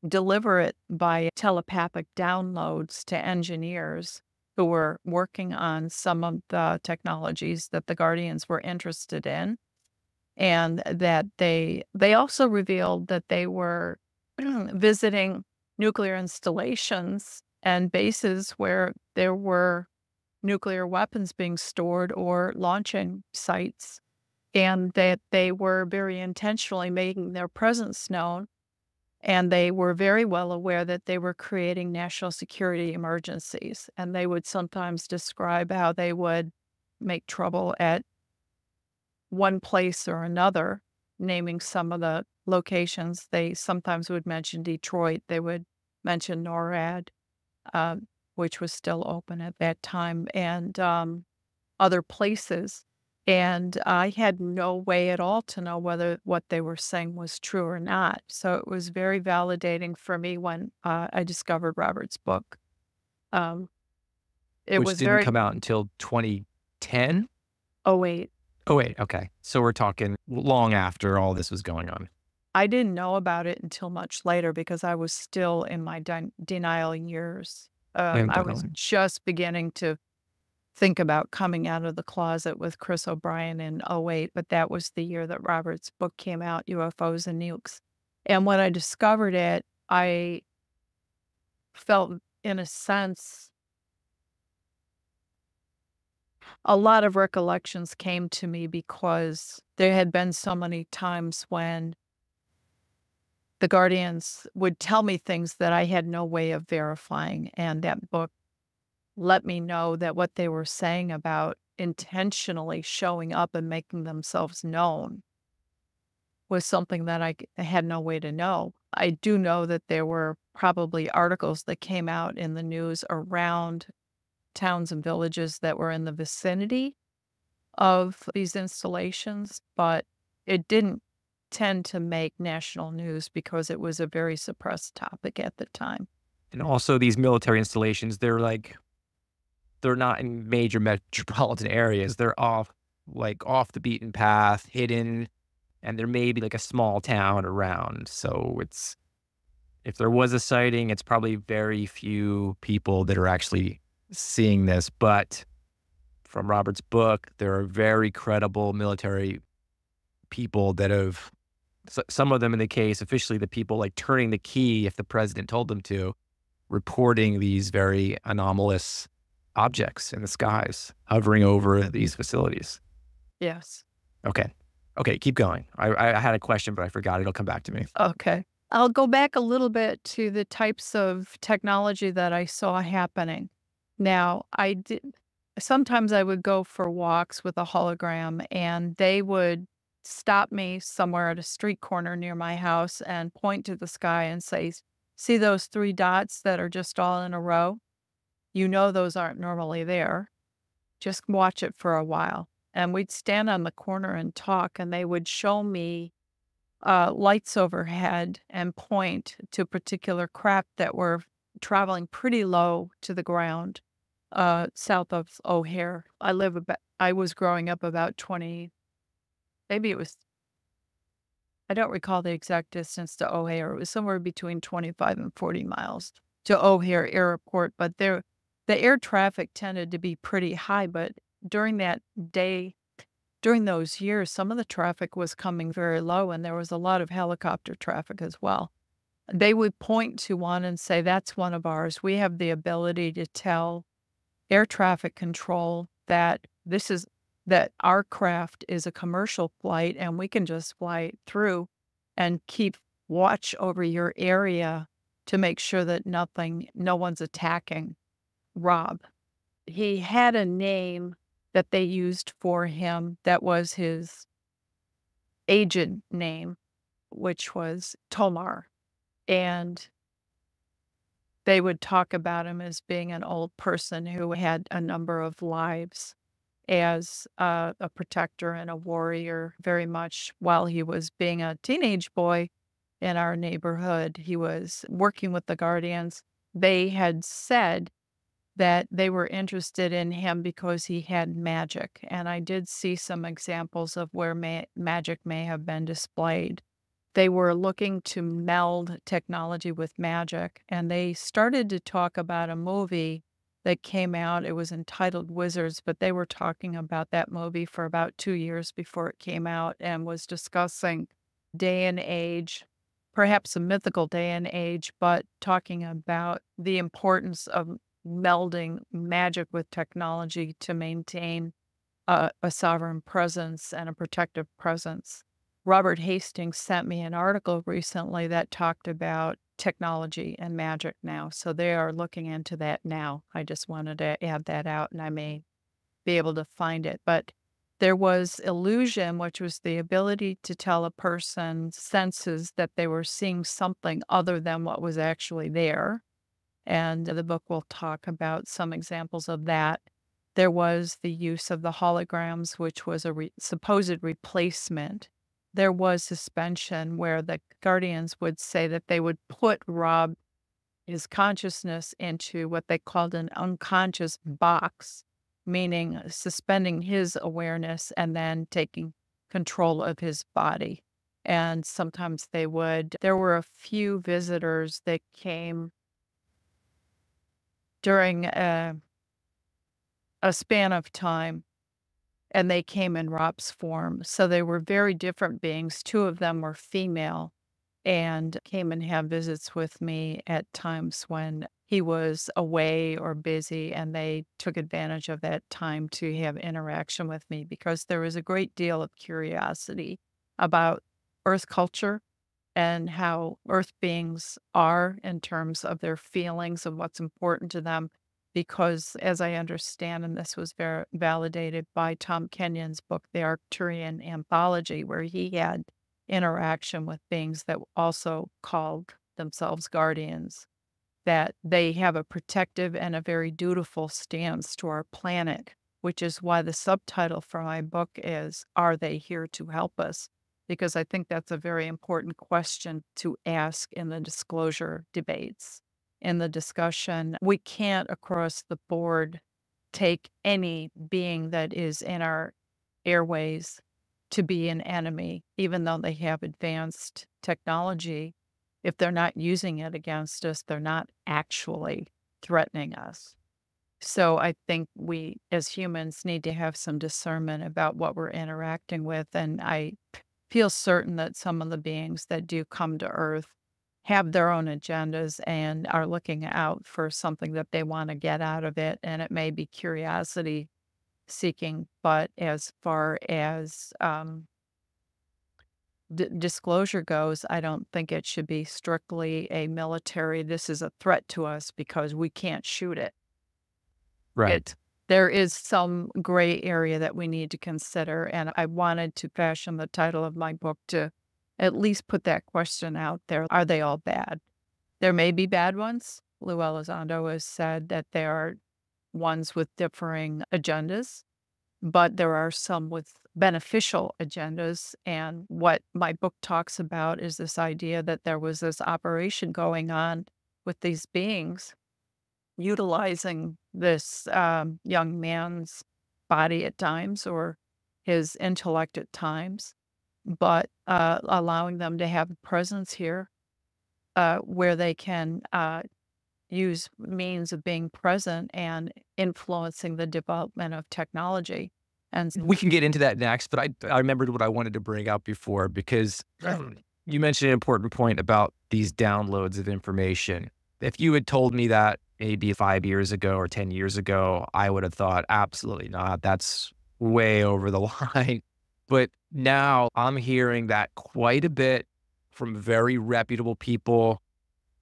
deliver it by telepathic downloads to engineers who were working on some of the technologies that the Guardians were interested in, and that they also revealed that they were visiting nuclear installations and bases where there were nuclear weapons being stored or launching sites, and that they were very intentionally making their presence known. And they were very well aware that they were creating national security emergencies. And they would sometimes describe how they would make trouble at one place or another, naming some of the locations. They sometimes would mention Detroit. They would mention NORAD, which was still open at that time, and other places. And I had no way at all to know whether what they were saying was true or not. So it was very validating for me when I discovered Robert's book. It Which was didn't very come out until 2010? oh wait, Oh, wait. Okay. So we're talking long after all this was going on. I didn't know about it until much later because I was still in my denial years. And I was just beginning to think about coming out of the closet with Chris O'Brien in '08, but that was the year that Robert's book came out, UFOs and Nukes. And when I discovered it, I felt, in a sense, a lot of recollections came to me because there had been so many times when the Guardians would tell me things that I had no way of verifying. And that book let me know that what they were saying about intentionally showing up and making themselves known was something that I had no way to know. I do know that there were probably articles that came out in the news around towns and villages that were in the vicinity of these installations, but it didn't tend to make national news because it was a very suppressed topic at the time. And also these military installations, they're not in major metropolitan areas. They're off the beaten path, hidden, and there may be like a small town around. So if there was a sighting, it's probably very few people that are actually seeing this. But from Robert's book, there are very credible military people that have, some of them in the case, officially the people like turning the key if the president told them to, reporting these very anomalous objects in the skies hovering over these facilities. Yes. Okay, keep going. I had a question, but I forgot. It'll come back to me. Okay. I'll go back a little bit to the types of technology that I saw happening. Now, sometimes I would go for walks with a hologram, and they would stop me somewhere at a street corner near my house and point to the sky and say, "See those 3 dots that are just all in a row? You know those aren't normally there. Just watch it for a while." And we'd stand on the corner and talk, and they would show me lights overhead and point to particular craft that were traveling pretty low to the ground south of O'Hare. I was growing up about 20, maybe it was, I don't recall the exact distance to O'Hare. It was somewhere between 25 and 40 miles to O'Hare Airport, but the air traffic tended to be pretty high. But during that day, during those years, some of the traffic was coming very low, and there was a lot of helicopter traffic as well. They would point to one and say, "That's one of ours. We have the ability to tell air traffic control that that our craft is a commercial flight, and we can just fly it through and keep watch over your area to make sure that no one's attacking Rob." He had a name that they used for him that was his agent name, which was Tomar. And they would talk about him as being an old person who had a number of lives as a protector and a warrior, very much while he was being a teenage boy in our neighborhood. He was working with the Guardians. They had said that they were interested in him because he had magic. And I did see some examples of where magic may have been displayed. They were looking to meld technology with magic, and they started to talk about a movie that came out. It was entitled Wizards, but they were talking about that movie for about 2 years before it came out and was discussing day and age, perhaps a mythical day and age, but talking about the importance of melding magic with technology to maintain a sovereign presence and a protective presence. Robert Hastings sent me an article recently that talked about technology and magic now. So they are looking into that now. I just wanted to add that out, and I may be able to find it. But there was illusion, which was the ability to tell a person's senses that they were seeing something other than what was actually there. And the book will talk about some examples of that. There was the use of the holograms, which was a supposed replacement. There was suspension where the Guardians would say that they would put his consciousness into what they called an unconscious box, meaning suspending his awareness and then taking control of his body. And sometimes they would. There were a few visitors that came during a span of time, and they came in Rob's form. So they were very different beings. Two of them were female and came and had visits with me at times when he was away or busy, and they took advantage of that time to have interaction with me because there was a great deal of curiosity about Earth culture and how Earth beings are in terms of their feelings and what's important to them. Because, as I understand, and this was validated by Tom Kenyon's book, The Arcturian Anthology, where he had interaction with beings that also called themselves guardians, that they have a protective and a very dutiful stance to our planet, which is why the subtitle for my book is, Are They Here to Help Us? Because I think that's a very important question to ask in the disclosure debates. In the discussion, we can't across the board take any being that is in our airways to be an enemy, even though they have advanced technology. If they're not using it against us, they're not actually threatening us. So I think we as humans need to have some discernment about what we're interacting with. And I feel certain that some of the beings that do come to Earth have their own agendas and are looking out for something that they want to get out of it. And it may be curiosity seeking, but as far as disclosure goes, I don't think it should be strictly a military, this is a threat to us because we can't shoot it. Right. There is some gray area that we need to consider, and I wanted to fashion the title of my book to at least put that question out there. Are they all bad? There may be bad ones. Lou Elizondo has said that there are ones with differing agendas, but there are some with beneficial agendas. And what my book talks about is this idea that there was this operation going on with these beings utilizing this young man's body at times or his intellect at times, but allowing them to have a presence here where they can use means of being present and influencing the development of technology. And We can get into that next, but I remembered what I wanted to bring out before because you mentioned an important point about these downloads of information. If you had told me that maybe 5 years ago or 10 years ago, I would have thought, absolutely not. That's way over the line. But now I'm hearing that quite a bit from very reputable people.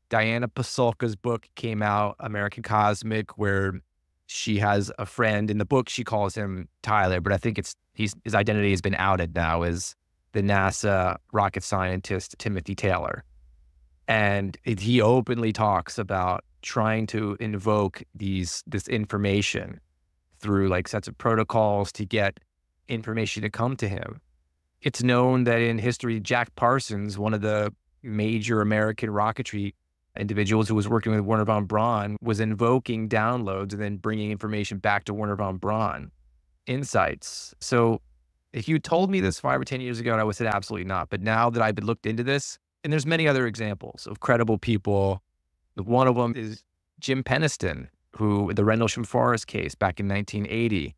Diana Pasulka's book came out, American Cosmic, where she has a friend. In the book, she calls him Tyler, but I think his identity has been outed now as the NASA rocket scientist Timothy Taylor. And he openly talks about trying to invoke this information through like sets of protocols to get information to come to him. It's known that in history, Jack Parsons, one of the major American rocketry individuals who was working with Werner von Braun, was invoking downloads and then bringing information back to Werner von Braun insights. So if you told me this 5 or 10 years ago, I would have said absolutely not. But now that I've looked into this, and there's many other examples of credible people. One of them is Jim Peniston, who the Rendlesham Forest case back in 1980,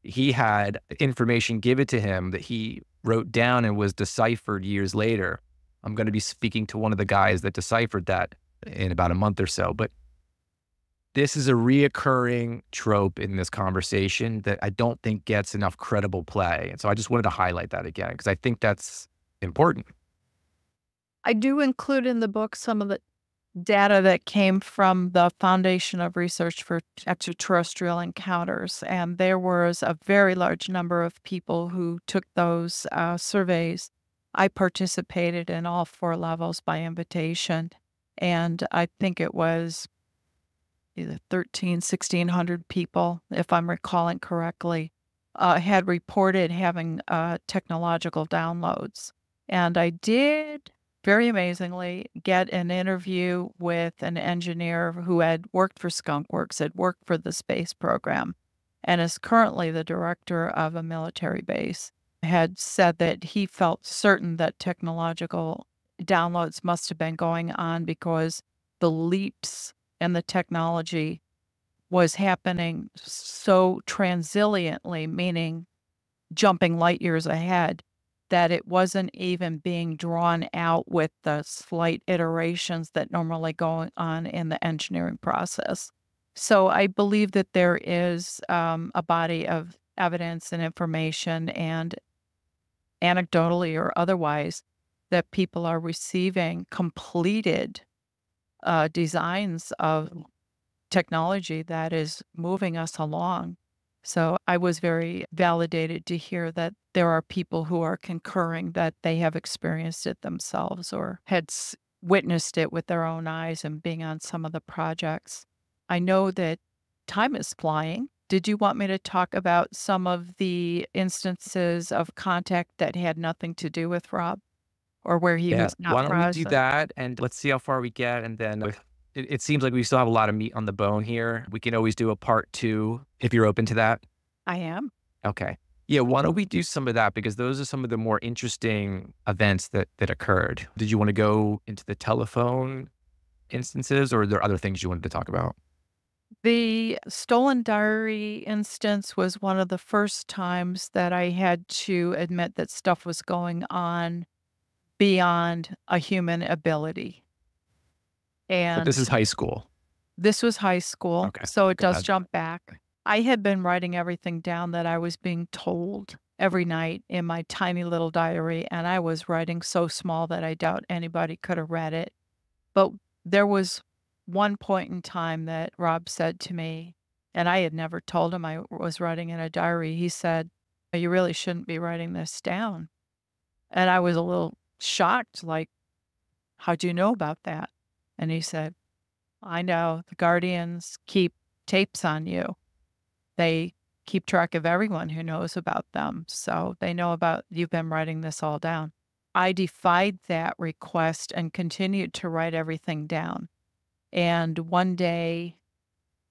he had information given to him that he wrote down and was deciphered years later. I'm going to be speaking to one of the guys that deciphered that in about a month or so. But this is a reoccurring trope in this conversation that I don't think gets enough credible play. And so I just wanted to highlight that again, because I think that's important. I do include in the book some of the data that came from the Foundation of Research for Extraterrestrial Encounters. And there was a very large number of people who took those surveys. I participated in all 4 levels by invitation. And I think it was either 1,600 people, if I'm recalling correctly, had reported having technological downloads. And I did, very amazingly, get an interview with an engineer who had worked for Skunk Works, had worked for the space program, and is currently the director of a military base. had said that he felt certain that technological downloads must have been going on because the leaps in the technology was happening so transiently, meaning jumping light years ahead, that it wasn't even being drawn out with the slight iterations that normally go on in the engineering process. So I believe that there is a body of evidence and information, and anecdotally or otherwise, that people are receiving completed designs of technology that is moving us along. So I was very validated to hear that there are people who are concurring that they have experienced it themselves or had witnessed it with their own eyes and being on some of the projects. I know that time is flying. Did you want me to talk about some of the instances of contact that had nothing to do with Rob or where he Yeah. was not Why don't we do present? that and let's see how far we get. And then it seems like we still have a lot of meat on the bone here. We can always do a part 2 if you're open to that. I am. Okay. Yeah. Why don't we do some of that? Because those are some of the more interesting events that occurred. Did you want to go into the telephone instances, or are there other things you wanted to talk about? The stolen diary instance was one of the first times that I had to admit that stuff was going on beyond a human ability. But this And is high school. this was high school, Okay. so it does Got it. jump back. I had been writing everything down that I was being told every night in my tiny little diary, and I was writing so small that I doubt anybody could have read it. But there was one point in time that Rob said to me, and I had never told him I was writing in a diary. He said, "You really shouldn't be writing this down." And I was a little shocked, like, "How'd you know about that?" And he said, "I know the Guardians keep tapes on you. They keep track of everyone who knows about them. So they know about you've been writing this all down." I defied that request and continued to write everything down. And one day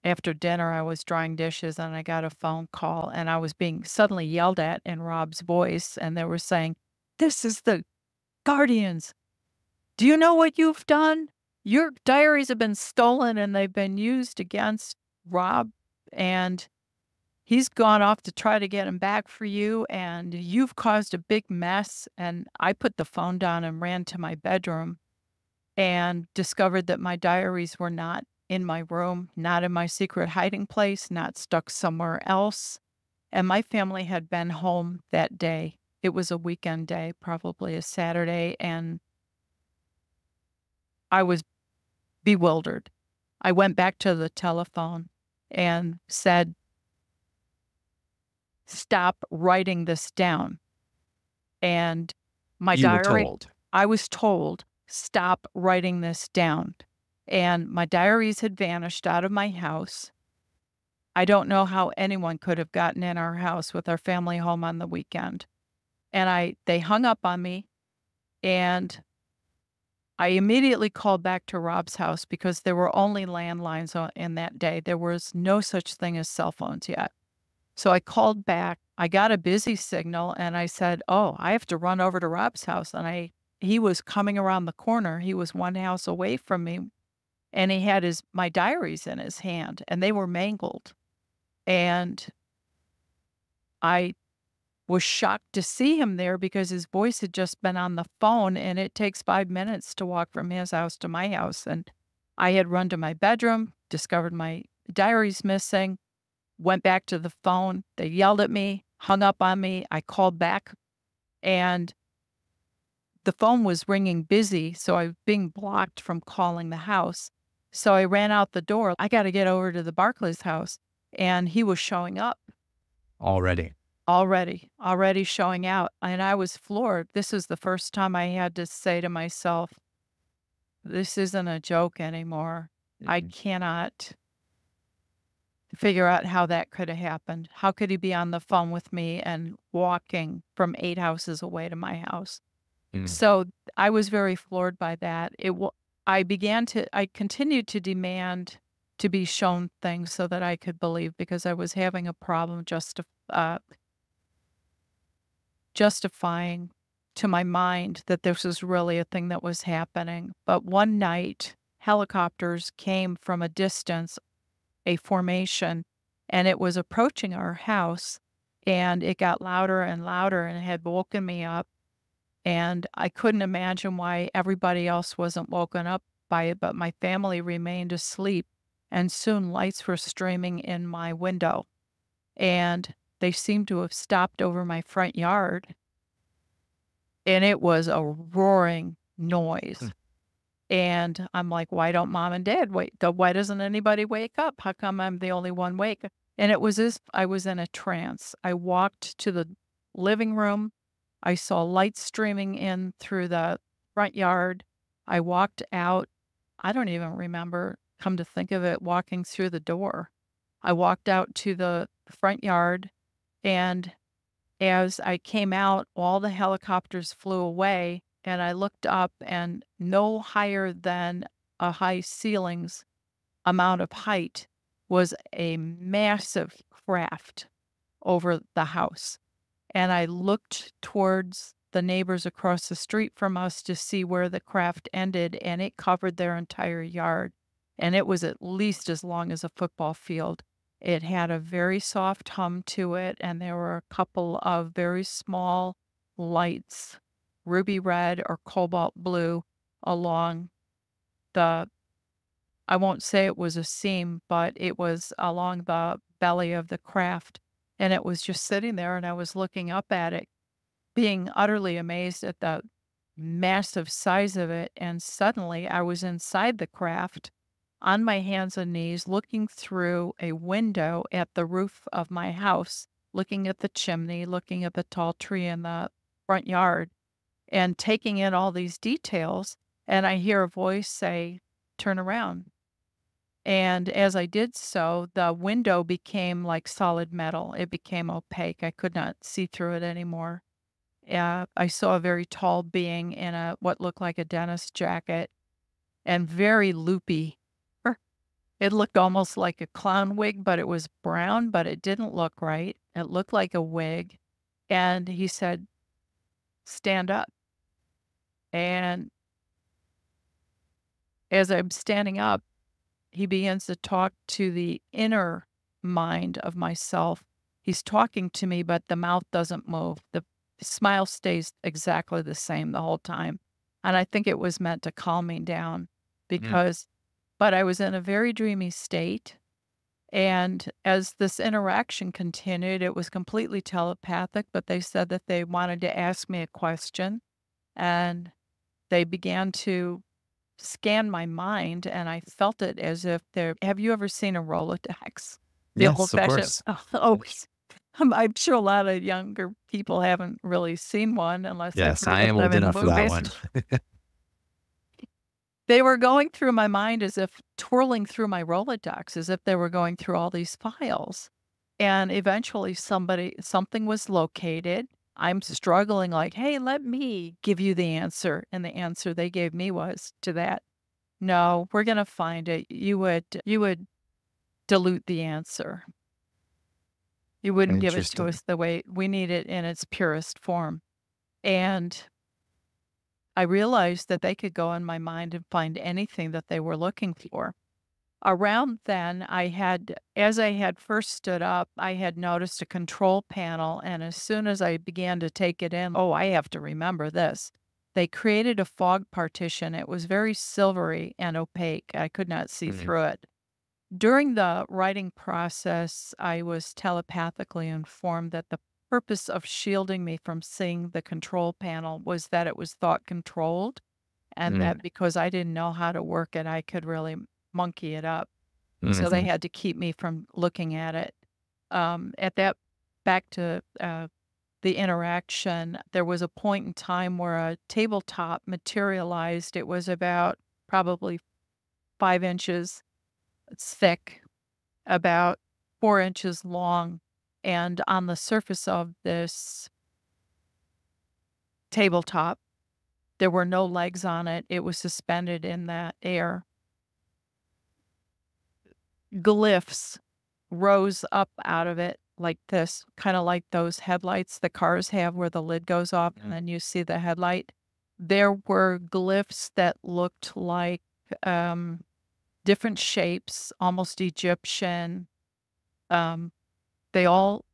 after dinner, I was drying dishes and I got a phone call and I was being suddenly yelled at in Rob's voice. And they were saying, "This is the Guardians. Do you know what you've done? Your diaries have been stolen and they've been used against Rob. And he's gone off to try to get him back for you, and you've caused a big mess." And I put the phone down and ran to my bedroom and discovered that my diaries were not in my room, not in my secret hiding place, not stuck somewhere else. And my family had been home that day. It was a weekend day, probably a Saturday, and I was bewildered. I went back to the telephone and said, "Stop writing this down." And my You were diary, told. I was told, "Stop writing this down." And my diaries had vanished out of my house. I don't know how anyone could have gotten in our house with our family home on the weekend. And they hung up on me, and I immediately called back to Rob's house because there were only landlines in that day. There was no such thing as cell phones yet. So I called back. I got a busy signal and I said, "Oh, I have to run over to Rob's house." And he was coming around the corner. He was one house away from me, and he had my diaries in his hand and they were mangled. And I was shocked to see him there because his voice had just been on the phone, and it takes 5 minutes to walk from his house to my house. And I had run to my bedroom, discovered my diaries missing, went back to the phone. They yelled at me, hung up on me. I called back, and the phone was ringing busy, so I was being blocked from calling the house. So I ran out the door. I got to get over to the Barclays house, and he was showing up Already. already showing out. And I was floored. This is the first time I had to say to myself, "This isn't a joke anymore." I cannot figure out how that could have happened. How could he be on the phone with me and walking from 8 houses away to my house? Mm. So I was very floored by that. I continued to demand to be shown things so that I could believe, because I was having a problem justifying to my mind that this was really a thing that was happening. But one night, helicopters came from a distance, a formation, and it was approaching our house, and it got louder and louder, and it had woken me up. And I couldn't imagine why everybody else wasn't woken up by it, but my family remained asleep. And soon lights were streaming in my window, and they seemed to have stopped over my front yard. And it was a roaring noise. And I'm like, why don't mom and dad wait? Why doesn't anybody wake up? How come I'm the only one awake? And it was as if I was in a trance. I walked to the living room. I saw lights streaming in through the front yard. I walked out. I don't even remember, come to think of it, walking through the door. I walked out to the front yard, and as I came out, all the helicopters flew away, and I looked up, and no higher than a high ceilings amount of height was a massive craft over the house. And I looked towards the neighbors across the street from us to see where the craft ended, and it covered their entire yard. And it was at least as long as a football field. It had a very soft hum to it, and there were a couple of very small lights, ruby red or cobalt blue, along the, I won't say it was a seam, but it was along the belly of the craft. And it was just sitting there, and I was looking up at it, being utterly amazed at the massive size of it. And suddenly I was inside the craft, on my hands and knees, looking through a window at the roof of my house, looking at the chimney, looking at the tall tree in the front yard, and taking in all these details. And I hear a voice say, "Turn around." And as I did so, the window became like solid metal. It became opaque. I could not see through it anymore. I saw a very tall being in what looked like a dentist jacket, and very loopy. It looked almost like a clown wig, but it was brown, but it didn't look right. It looked like a wig. And he said, "Stand up." And as I'm standing up, he begins to talk to the inner mind of myself. He's talking to me, but the mouth doesn't move. The smile stays exactly the same the whole time. And I think it was meant to calm me down because, but I was in a very dreamy state. And as this interaction continued, it was completely telepathic, but they said that they wanted to ask me a question, and they began to scan my mind, and I felt it as if have you ever seen a Rolodex? The Yes, of old-fashioned, course. oh, I'm sure a lot of younger people haven't really seen one unless they've Yes, heard I of am them old in enough for that movies. one. They were going through my mind as if twirling through my Rolodex, as if they were going through all these files. And eventually something was located. I'm struggling like, "Hey, let me give you the answer." And the answer they gave me was to that, "No, we're going to find it. You would dilute the answer. You wouldn't give it to Interesting. us the way we need it in its purest form." And I realized that they could go in my mind and find anything that they were looking for. Around then, as I had first stood up, I had noticed a control panel, and as soon as I began to take it in, oh, I have to remember this. They created a fog partition. It was very silvery and opaque. I could not see through it. During the writing process, I was telepathically informed that the purpose of shielding me from seeing the control panel was that it was thought controlled, and that because I didn't know how to work it, I could really monkey it up. So they had to keep me from looking at it. Back to the interaction, there was a point in time where a tabletop materialized. It was about probably 5 inches thick, about 4 inches long. And on the surface of this tabletop, there were no legs on it. It was suspended in the air. Glyphs rose up out of it, like this, kind of like those headlights the cars have where the lid goes off and then you see the headlight. There were glyphs that looked like different shapes, almost Egyptian. They all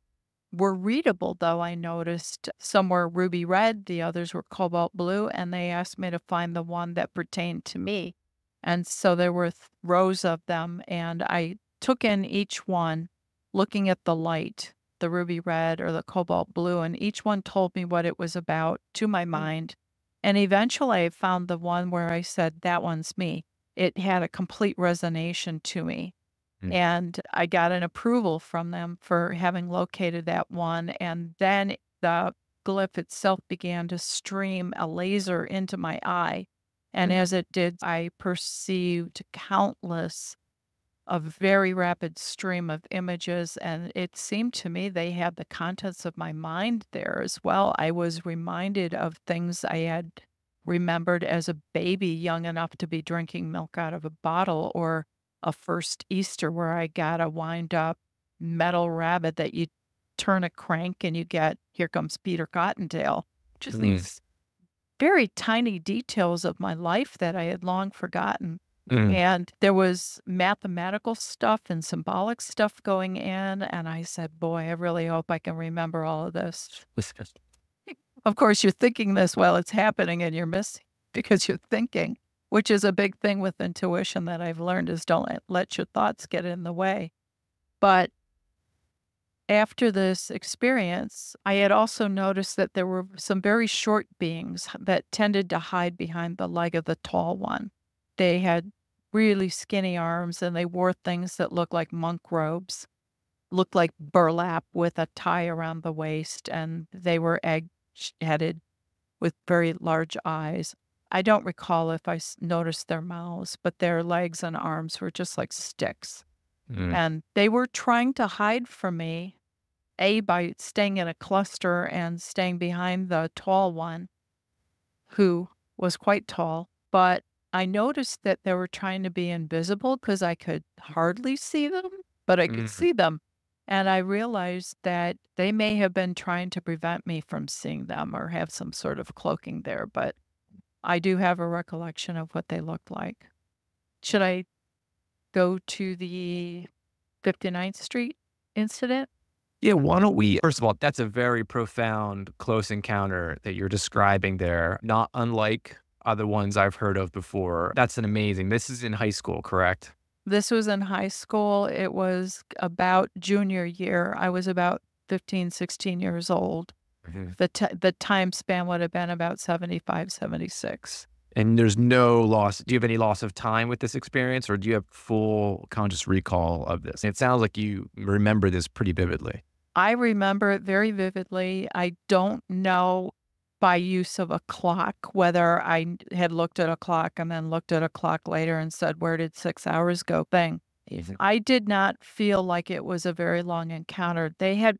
were readable, though. I noticed some were ruby red, the others were cobalt blue, and they asked me to find the one that pertained to me. And so there were rows of them, and I took in each one, looking at the light, the ruby red or the cobalt blue, and each one told me what it was about to my mind. And eventually I found the one where I said, that one's me. It had a complete resonation to me. And I got an approval from them for having located that one. And then the glyph itself began to stream a laser into my eye. And as it did, I perceived a very rapid stream of images. And it seemed to me they had the contents of my mind there as well. I was reminded of things I had remembered as a baby, young enough to be drinking milk out of a bottle, or a first Easter where I got a wind-up metal rabbit that you turn a crank and you get, here comes Peter Cottontail. Just these very tiny details of my life that I had long forgotten. And there was mathematical stuff and symbolic stuff going in. And I said, boy, I really hope I can remember all of this. Of course, you're thinking this while it's happening and you're missing because you're thinking, which is a big thing with intuition that I've learned, is don't let your thoughts get in the way. But after this experience, I had also noticed that there were some very short beings that tended to hide behind the leg of the tall one. They had really skinny arms and they wore things that looked like monk robes, looked like burlap with a tie around the waist, and they were egg-headed with very large eyes. I don't recall if I noticed their mouths, but their legs and arms were just like sticks. And they were trying to hide from me, by staying in a cluster and staying behind the tall one, who was quite tall. But I noticed that they were trying to be invisible because I could hardly see them, but I could see them. And I realized that they may have been trying to prevent me from seeing them or have some sort of cloaking there, but I do have a recollection of what they looked like. Should I go to the 59th Street incident? Yeah, why don't we, first of all, that's a very profound close encounter that you're describing there, not unlike other ones I've heard of before. That's an amazing, this is in high school, correct? This was in high school. It was about junior year. I was about 15, 16 years old. The time span would have been about 75, 76. And there's no loss. Do you have any loss of time with this experience, or do you have full conscious recall of this? It sounds like you remember this pretty vividly. I remember it very vividly. I don't know by use of a clock whether I had looked at a clock and then looked at a clock later and said, where did 6 hours go? Thing. I did not feel like it was a very long encounter. They had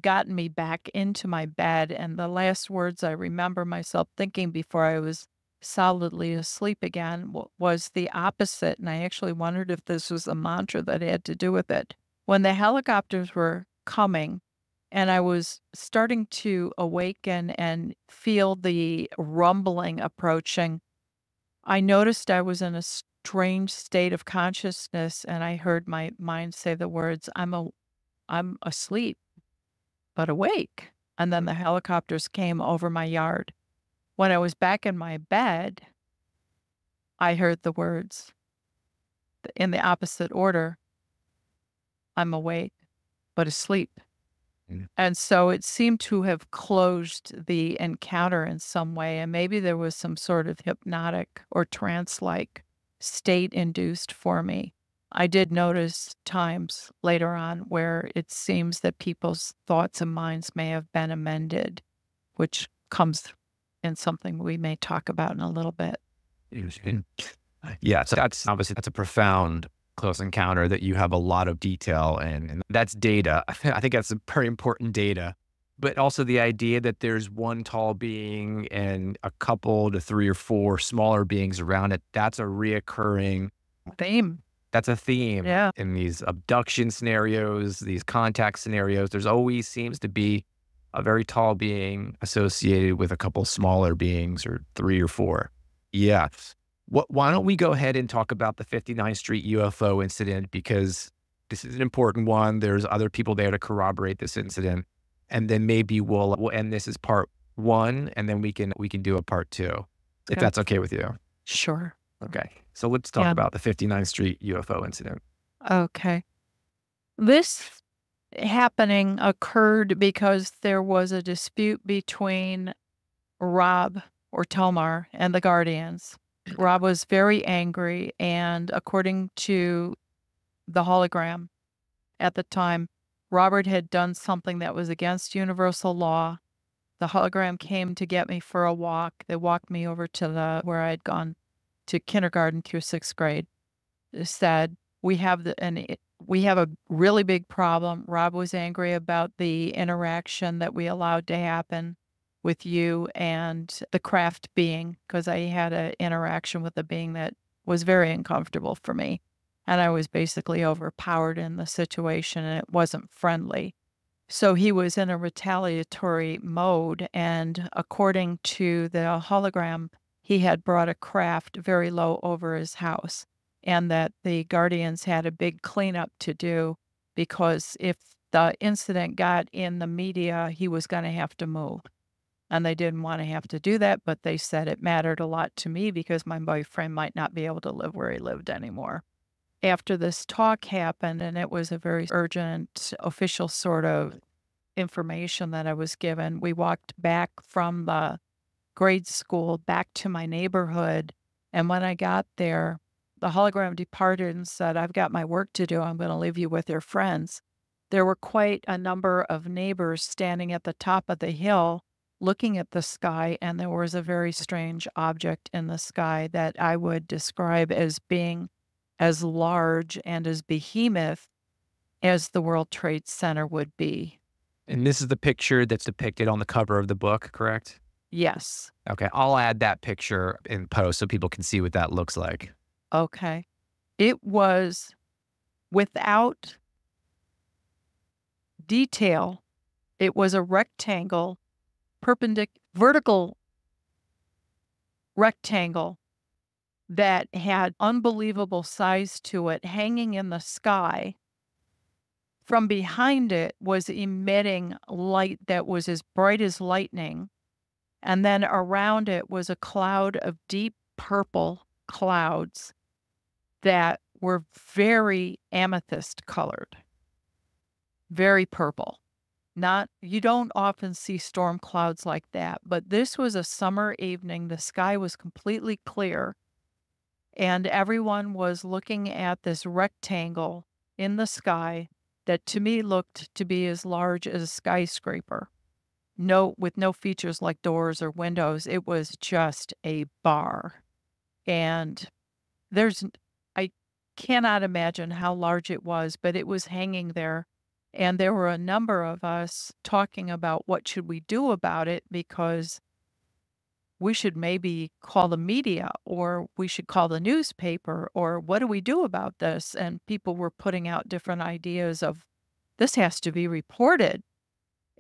gotten me back into my bed, and the last words I remember myself thinking before I was solidly asleep again was the opposite, and I actually wondered if this was a mantra that had to do with it. When the helicopters were coming, and I was starting to awaken and feel the rumbling approaching, I noticed I was in a strange state of consciousness, and I heard my mind say the words, I'm asleep, but awake. And then the helicopters came over my yard. When I was back in my bed, I heard the words in the opposite order, I'm awake, but asleep. And so it seemed to have closed the encounter in some way, and maybe there was some sort of hypnotic or trance-like state induced for me. I did notice times later on where it seems that people's thoughts and minds may have been amended, which comes in something we may talk about in a little bit. Yeah, so that's obviously, that's a profound close encounter that you have a lot of detail in, and that's data. I think that's a very important data, but also the idea that there's one tall being and a couple to 3 or 4 smaller beings around it. That's a reoccurring Theme. That's a theme Yeah. in these abduction scenarios, these contact scenarios. There's always seems to be a very tall being associated with a couple smaller beings, or 3 or 4. Yeah. Why don't we go ahead and talk about the 59th Street UFO incident, because this is an important one. There's other people there to corroborate this incident, and then maybe we'll end this as part 1, and then we can do a part 2, if Okay. that's okay with you. Sure. Okay. So let's talk Yeah. about the 59th Street UFO incident. Okay. This happening occurred because there was a dispute between Rob, or Tomar, and the Guardians. Rob was very angry, and according to the hologram at the time, Robert had done something that was against universal law. The hologram came to get me for a walk. They walked me over to where I had gone to kindergarten through 6th grade. It said, we have a really big problem. Rob was angry about the interaction that we allowed to happen with you and the craft being, because I had an interaction with a being that was very uncomfortable for me. And I was basically overpowered in the situation, and it wasn't friendly. So he was in a retaliatory mode, and according to the hologram, he had brought a craft very low over his house, and that the Guardians had a big cleanup to do, because if the incident got in the media, he was going to have to move. And they didn't want to have to do that, but they said it mattered a lot to me because my boyfriend might not be able to live where he lived anymore. After this talk happened, and it was a very urgent, official sort of information that I was given, we walked back from the grade school back to my neighborhood. And when I got there, the hologram departed and said, I've got my work to do. I'm going to leave you with your friends. There were quite a number of neighbors standing at the top of the hill looking at the sky, and there was a very strange object in the sky that I would describe as being as large and as behemoth as the World Trade Center would be. And this is the picture that's depicted on the cover of the book, correct? Yes. Okay. I'll add that picture in post so people can see what that looks like. Okay. It was without detail. It was a rectangle, vertical rectangle that had unbelievable size to it, hanging in the sky. From behind it was emitting light that was as bright as lightning. And then around it was a cloud of deep purple clouds that were very amethyst colored, very purple. You don't often see storm clouds like that, but this was a summer evening. The sky was completely clear, and everyone was looking at this rectangle in the sky that to me looked to be as large as a skyscraper. With no features like doors or windows. It was just a bar. And I cannot imagine how large it was, but it was hanging there. And there were a number of us talking about what should we do about it, because we should maybe call the media, or we should call the newspaper, or what do we do about this? And people were putting out different ideas of, this has to be reported.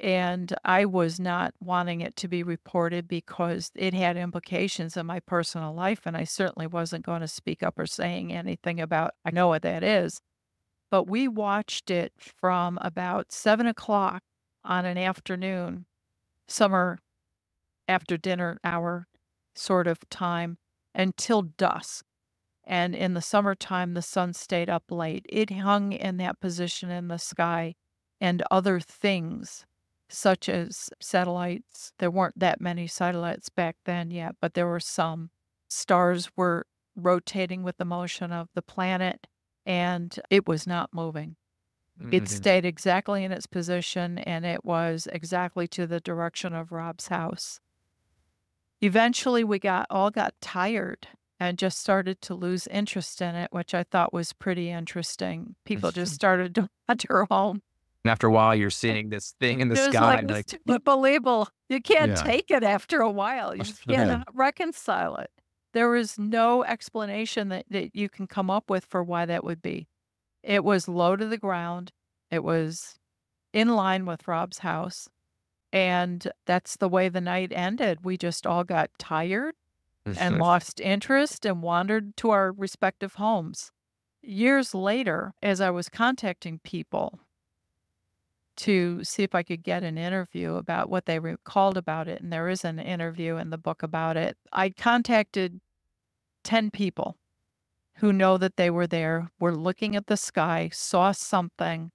And I was not wanting it to be reported because it had implications in my personal life, and I certainly wasn't going to speak up or saying anything about, I know what that is. But we watched it from about 7 o'clock on an afternoon, summer after dinner hour sort of time, until dusk. And in the summertime, the sun stayed up late. It hung in that position in the sky, and other things such as satellites. There weren't that many satellites back then yet, but there were some. Stars were rotating with the motion of the planet, and it was not moving. It stayed exactly in its position, and it was exactly to the direction of Rob's house. Eventually, we all got tired and just started to lose interest in it, which I thought was pretty interesting. People just started to wander home. And after a while, you're seeing this thing in the It was sky. like, And it's unbelievable. You can't Yeah. take it after a while. You just cannot reconcile it. There is no explanation that you can come up with for why that would be. It was low to the ground. It was in line with Rob's house. And that's the way the night ended. We just all got tired and lost interest and wandered to our respective homes. Years later, as I was contacting people to see if I could get an interview about what they recalled about it, and there is an interview in the book about it, I contacted 10 people who know that they were there, were looking at the sky, saw something,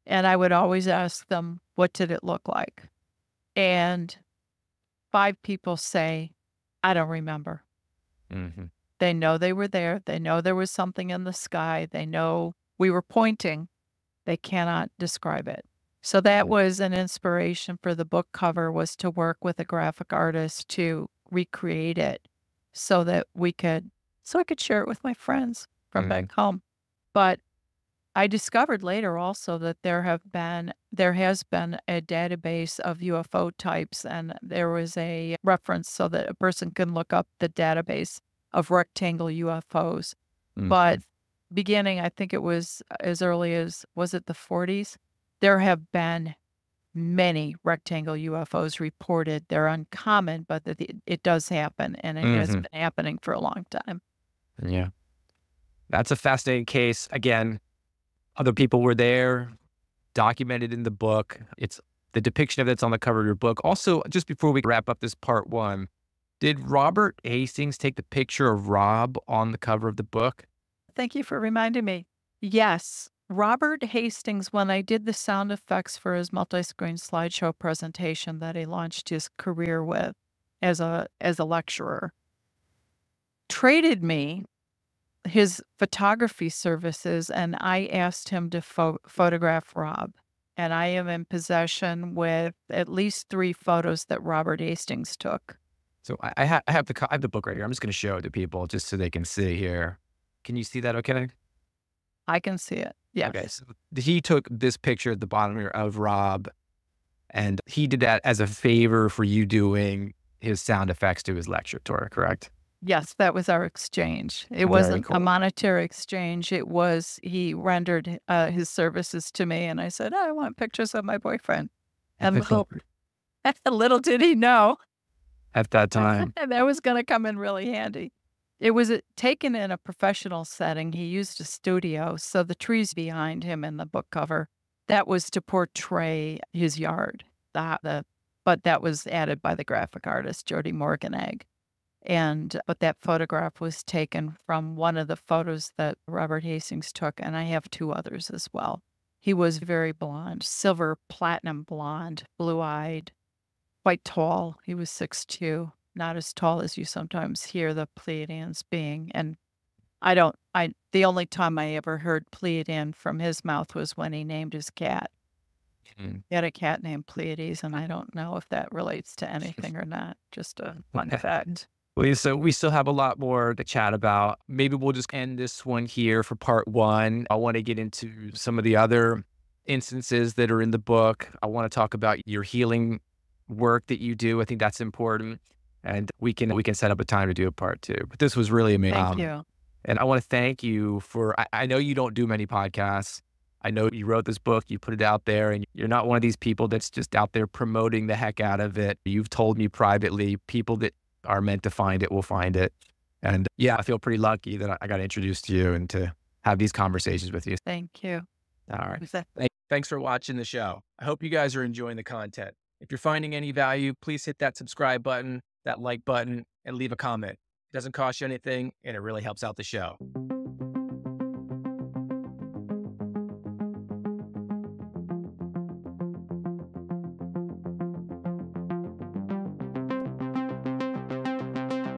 and I would always ask them, what did it look like? And 5 people say, I don't remember. Mm-hmm. They know they were there. They know there was something in the sky. They know we were pointing. They cannot describe it. So that was an inspiration for the book cover, was to work with a graphic artist to recreate it so that I could share it with my friends from back home. But I discovered later also that there has been a database of UFO types, and there was a reference so that a person can look up the database of rectangle UFOs. But beginning, I think it was as early as, was it the 40s? There have been many rectangle UFOs reported. They're uncommon, but it does happen, and it has been happening for a long time. Yeah. That's a fascinating case. Again, other people were there, documented in the book. It's the depiction of that's on the cover of your book. Also, just before we wrap up this part 1, did Robert Hastings take the picture of Rob on the cover of the book? Thank you for reminding me. Yes. Robert Hastings, when I did the sound effects for his multi-screen slideshow presentation that he launched his career with as a lecturer, traded me his photography services, and I asked him to photograph Rob. And I am in possession with at least 3 photos that Robert Hastings took. So I have the book right here. I'm just going to show it to people just so they can see here. Can you see that okay? I can see it. Yes. Okay. So he took this picture at the bottom here of Rob, and he did that as a favor for you doing his sound effects to his lecture tour, correct? Yes, that was our exchange. It wasn't a monetary exchange. It was, he rendered his services to me, and I said, I want pictures of my boyfriend. And little did he know at that time that was going to come in really handy. It was taken in a professional setting. He used a studio, so the trees behind him in the book cover, that was to portray his yard. But that was added by the graphic artist, Jody Morganegg. But that photograph was taken from one of the photos that Robert Hastings took, and I have 2 others as well. He was very blonde, silver platinum blonde, blue-eyed, quite tall. He was 6'2", not as tall as you sometimes hear the Pleiadians being. And the only time I ever heard Pleiadian from his mouth was when he named his cat. He had a cat named Pleiades, and I don't know if that relates to anything or not. Just a fun fact. So we still have a lot more to chat about. Maybe we'll just end this one here for part 1. I want to get into some of the other instances that are in the book. I want to talk about your healing work that you do. I think that's important. And we can set up a time to do a part 2. But this was really amazing. Thank you. And I want to thank you for, I know you don't do many podcasts. I know you wrote this book, you put it out there, and you're not one of these people that's just out there promoting the heck out of it. You've told me privately, people that are meant to find it will find it. And yeah, I feel pretty lucky that I got introduced to you and to have these conversations with you. Thank you. All right. Thanks for watching the show. I hope you guys are enjoying the content. If you're finding any value, please hit that subscribe button, that like button, and leave a comment. It doesn't cost you anything, and it really helps out the show.